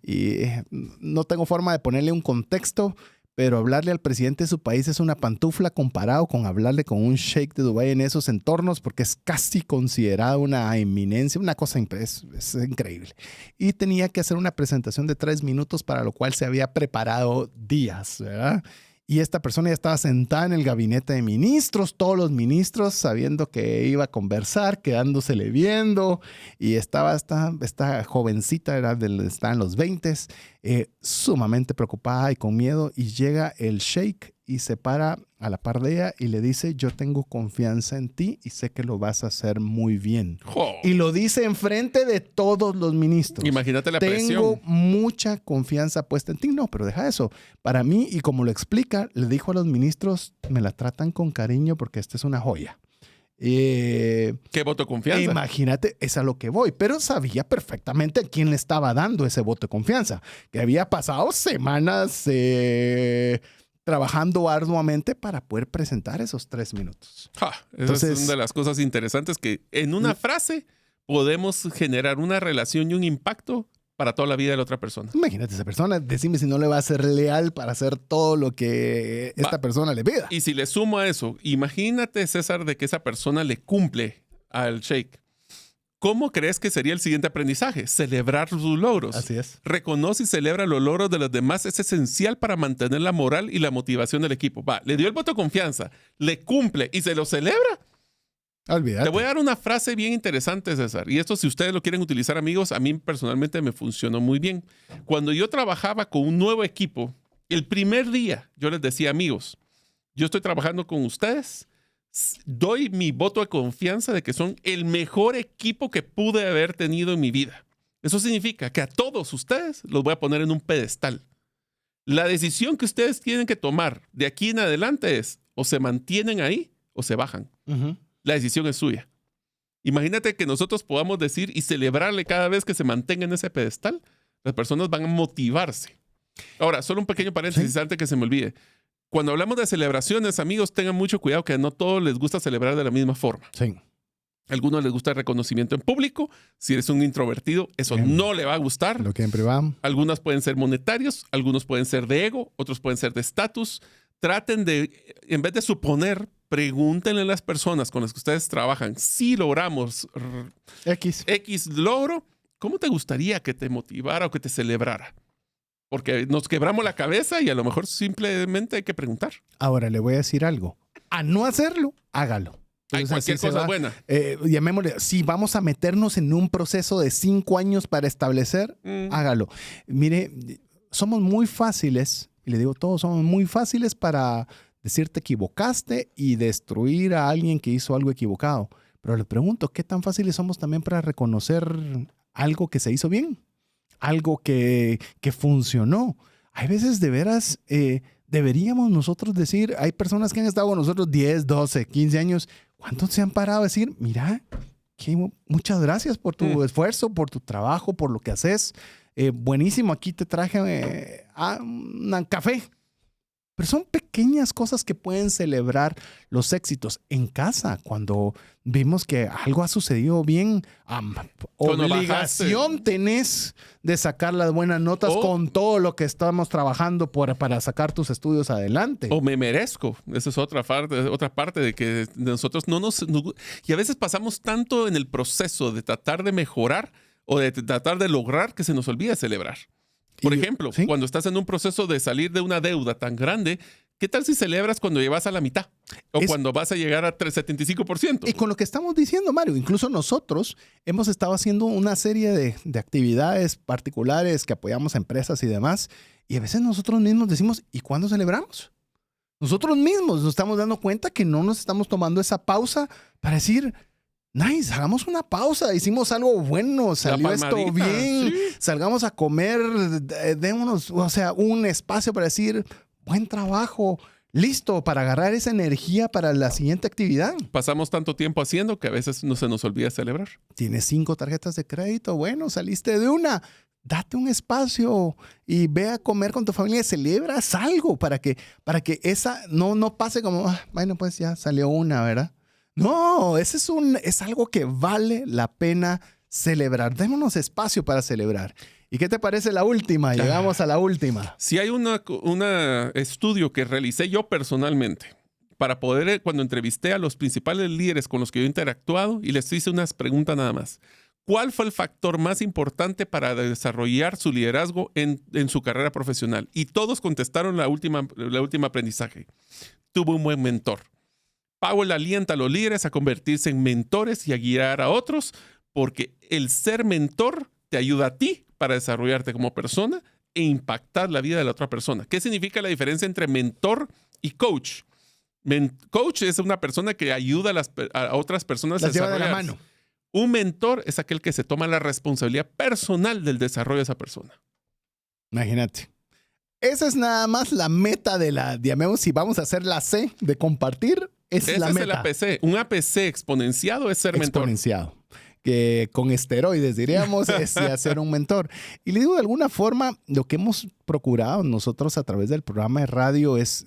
Y no tengo forma de ponerle un contexto, pero hablarle al presidente de su país es una pantufla comparado con hablarle con un sheik de Dubái en esos entornos, porque es casi considerada una eminencia, una cosa es increíble. Y tenía que hacer una presentación de 3 minutos, para lo cual se había preparado días, ¿verdad? Y esta persona ya estaba sentada en el gabinete de ministros, todos los ministros sabiendo que iba a conversar, quedándosele viendo, y estaba esta jovencita, estaba en los 20s, sumamente preocupada y con miedo, y llega el sheik y se para a la par de ella y le dice: yo tengo confianza en ti y sé que lo vas a hacer muy bien. Oh. Y lo dice enfrente de todos los ministros. Imagínate la Tengo presión. mucha confianza puesta en ti. No, pero deja eso. Para mí, y como lo explica, le dijo a los ministros: me la tratan con cariño porque esta es una joya. ¿Qué voto de confianza? Imagínate, es a lo que voy. Pero sabía perfectamente a quién le estaba dando ese voto de confianza. Que había pasado semanas trabajando arduamente para poder presentar esos 3 minutos. Esa es una de las cosas interesantes, que en una frase podemos generar una relación y un impacto para toda la vida de la otra persona. Imagínate esa persona, decime si no le va a ser leal para hacer todo lo que esta persona le pida. Y si le sumo a eso, imagínate, César, de que esa persona le cumple al sheik. ¿Cómo crees que sería el siguiente aprendizaje? Celebrar sus logros. Así es. Reconoce y celebra los logros de los demás. Es esencial para mantener la moral y la motivación del equipo. Le dio el voto de confianza, le cumple y se lo celebra. Olvídate. Te voy a dar una frase bien interesante, César. Y esto, si ustedes lo quieren utilizar, amigos, a mí personalmente me funcionó muy bien. Cuando yo trabajaba con un nuevo equipo, el primer día yo les decía: amigos, yo estoy trabajando con ustedes, doy mi voto de confianza de que son el mejor equipo que pude haber tenido en mi vida. Eso significa que a todos ustedes los voy a poner en un pedestal. La decisión que ustedes tienen que tomar de aquí en adelante es: o se mantienen ahí o se bajan. La decisión es suya. Imagínate que nosotros podamos decir y celebrarle cada vez que se mantenga en ese pedestal. Las personas van a motivarse. Ahora, solo un pequeño paréntesis antes que se me olvide. Cuando hablamos de celebraciones, amigos, tengan mucho cuidado, que no todos les gusta celebrar de la misma forma. Sí. A algunos les gusta el reconocimiento en público. Si eres un introvertido, eso no le va a gustar. Lo que en privado. Algunos pueden ser monetarios, algunos pueden ser de ego, otros pueden ser de estatus. Traten de, en vez de suponer, pregúntenle a las personas con las que ustedes trabajan: si logramos X logro, ¿cómo te gustaría que te motivara o que te celebrara? Porque nos quebramos la cabeza y a lo mejor simplemente hay que preguntar. Ahora le voy a decir algo. A no hacerlo, hágalo. Hay cualquier cosa buena. Llamémosle, si vamos a meternos en un proceso de 5 años para establecer, hágalo. Mire, somos muy fáciles, y le digo, todos somos muy fáciles para decir te equivocaste y destruir a alguien que hizo algo equivocado. Pero le pregunto, ¿qué tan fáciles somos también para reconocer algo que se hizo bien? Algo que funcionó. Hay veces, de veras, deberíamos nosotros decir, hay personas que han estado con nosotros 10, 12, 15 años. ¿Cuántos se han parado a decir: mira, muchas gracias por tu esfuerzo, por tu trabajo, por lo que haces? Buenísimo, aquí te traje un café. Pero son pequeñas cosas que pueden celebrar los éxitos. En casa, cuando vimos que algo ha sucedido bien, obligación tenés de sacar las buenas notas con todo lo que estamos trabajando para sacar tus estudios adelante. O me merezco. Esa es otra parte de que nosotros y a veces pasamos tanto en el proceso de tratar de mejorar o de tratar de lograr, que se nos olvida celebrar. Por ejemplo, cuando estás en un proceso de salir de una deuda tan grande, ¿qué tal si celebras cuando llevas a la mitad? O cuando vas a llegar a 75%. Y con lo que estamos diciendo, Mario, incluso nosotros hemos estado haciendo una serie de actividades particulares que apoyamos a empresas y demás. Y a veces nosotros mismos decimos: ¿y cuándo celebramos? Nosotros mismos nos estamos dando cuenta que no nos estamos tomando esa pausa para decir: nice, hagamos una pausa, hicimos algo bueno, salió esto bien, salgamos a comer, démonos, un espacio para decir: buen trabajo, listo, para agarrar esa energía para la siguiente actividad. Pasamos tanto tiempo haciendo que a veces no se nos olvida celebrar. Tienes 5 tarjetas de crédito, bueno, saliste de una. Date un espacio y ve a comer con tu familia, celebras algo para que esa no pase como: bueno, pues ya salió una, ¿verdad? No, es algo que vale la pena celebrar. Démonos espacio para celebrar. ¿Y qué te parece la última? Llegamos a la última. Si hay un estudio que realicé yo personalmente para poder, cuando entrevisté a los principales líderes con los que yo he interactuado y les hice unas preguntas nada más. ¿Cuál fue el factor más importante para desarrollar su liderazgo en su carrera profesional? Y todos contestaron la última aprendizaje. Tuvo un buen mentor. Powell alienta a los líderes a convertirse en mentores y a guiar a otros, porque el ser mentor te ayuda a ti para desarrollarte como persona e impactar la vida de la otra persona. ¿Qué significa la diferencia entre mentor y coach? Coach es una persona que ayuda a otras personas a desarrollarse. Las lleva de la mano. Un mentor es aquel que se toma la responsabilidad personal del desarrollo de esa persona. Imagínate. Esa es nada más la meta de digamos, si vamos a hacer la C de compartir, esa es la meta. Es el APC. Un APC exponenciado es ser mentor. Exponenciado. Que con esteroides, diríamos, es hacer un mentor. Y le digo, de alguna forma, lo que hemos procurado nosotros a través del programa de radio es,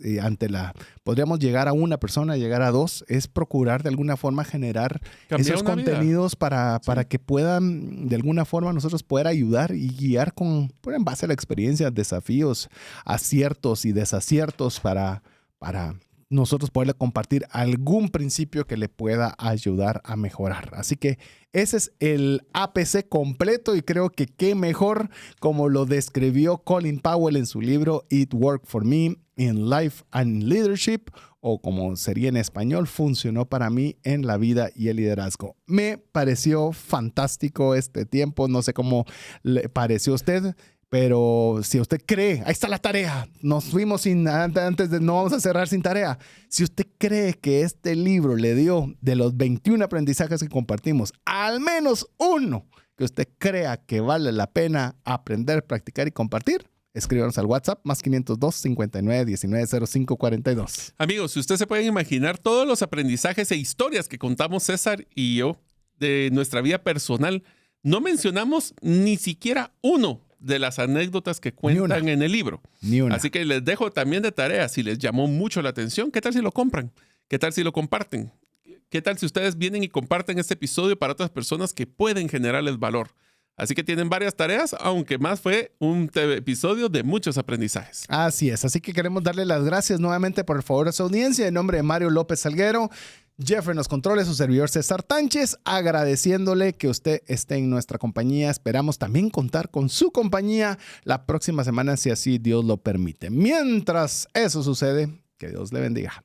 podríamos llegar a una persona, llegar a dos, es procurar de alguna forma generar esos contenidos para que puedan, de alguna forma, nosotros poder ayudar y guiar en base a la experiencia, desafíos, aciertos y desaciertos para nosotros poderle compartir algún principio que le pueda ayudar a mejorar. Así que ese es el APC completo y creo que qué mejor como lo describió Colin Powell en su libro It Worked for Me in Life and Leadership, o como sería en español, funcionó para mí en la vida y el liderazgo. Me pareció fantástico este tiempo, no sé cómo le pareció a usted. Pero si usted cree, ahí está la tarea, nos fuimos no vamos a cerrar sin tarea. Si usted cree que este libro le dio de los 21 aprendizajes que compartimos, al menos uno que usted crea que vale la pena aprender, practicar y compartir, escríbanos al WhatsApp más 502 59 19 05 42. Amigos, si ustedes se pueden imaginar todos los aprendizajes e historias que contamos César y yo de nuestra vida personal, no mencionamos ni siquiera uno de las anécdotas que cuentan en el libro. Ni una. Así que les dejo también de tarea, si les llamó mucho la atención, ¿qué tal si lo compran? ¿Qué tal si lo comparten? ¿Qué tal si ustedes vienen y comparten este episodio para otras personas que pueden generarles valor? Así que tienen varias tareas, aunque más fue un episodio de muchos aprendizajes. Así es. Así que queremos darle las gracias nuevamente por el favor a su audiencia. En nombre de Mario López Salguero, Jeffrey en los controles, su servidor César Tánchez, agradeciéndole que usted esté en nuestra compañía. Esperamos también contar con su compañía la próxima semana, si así Dios lo permite. Mientras eso sucede, que Dios le bendiga.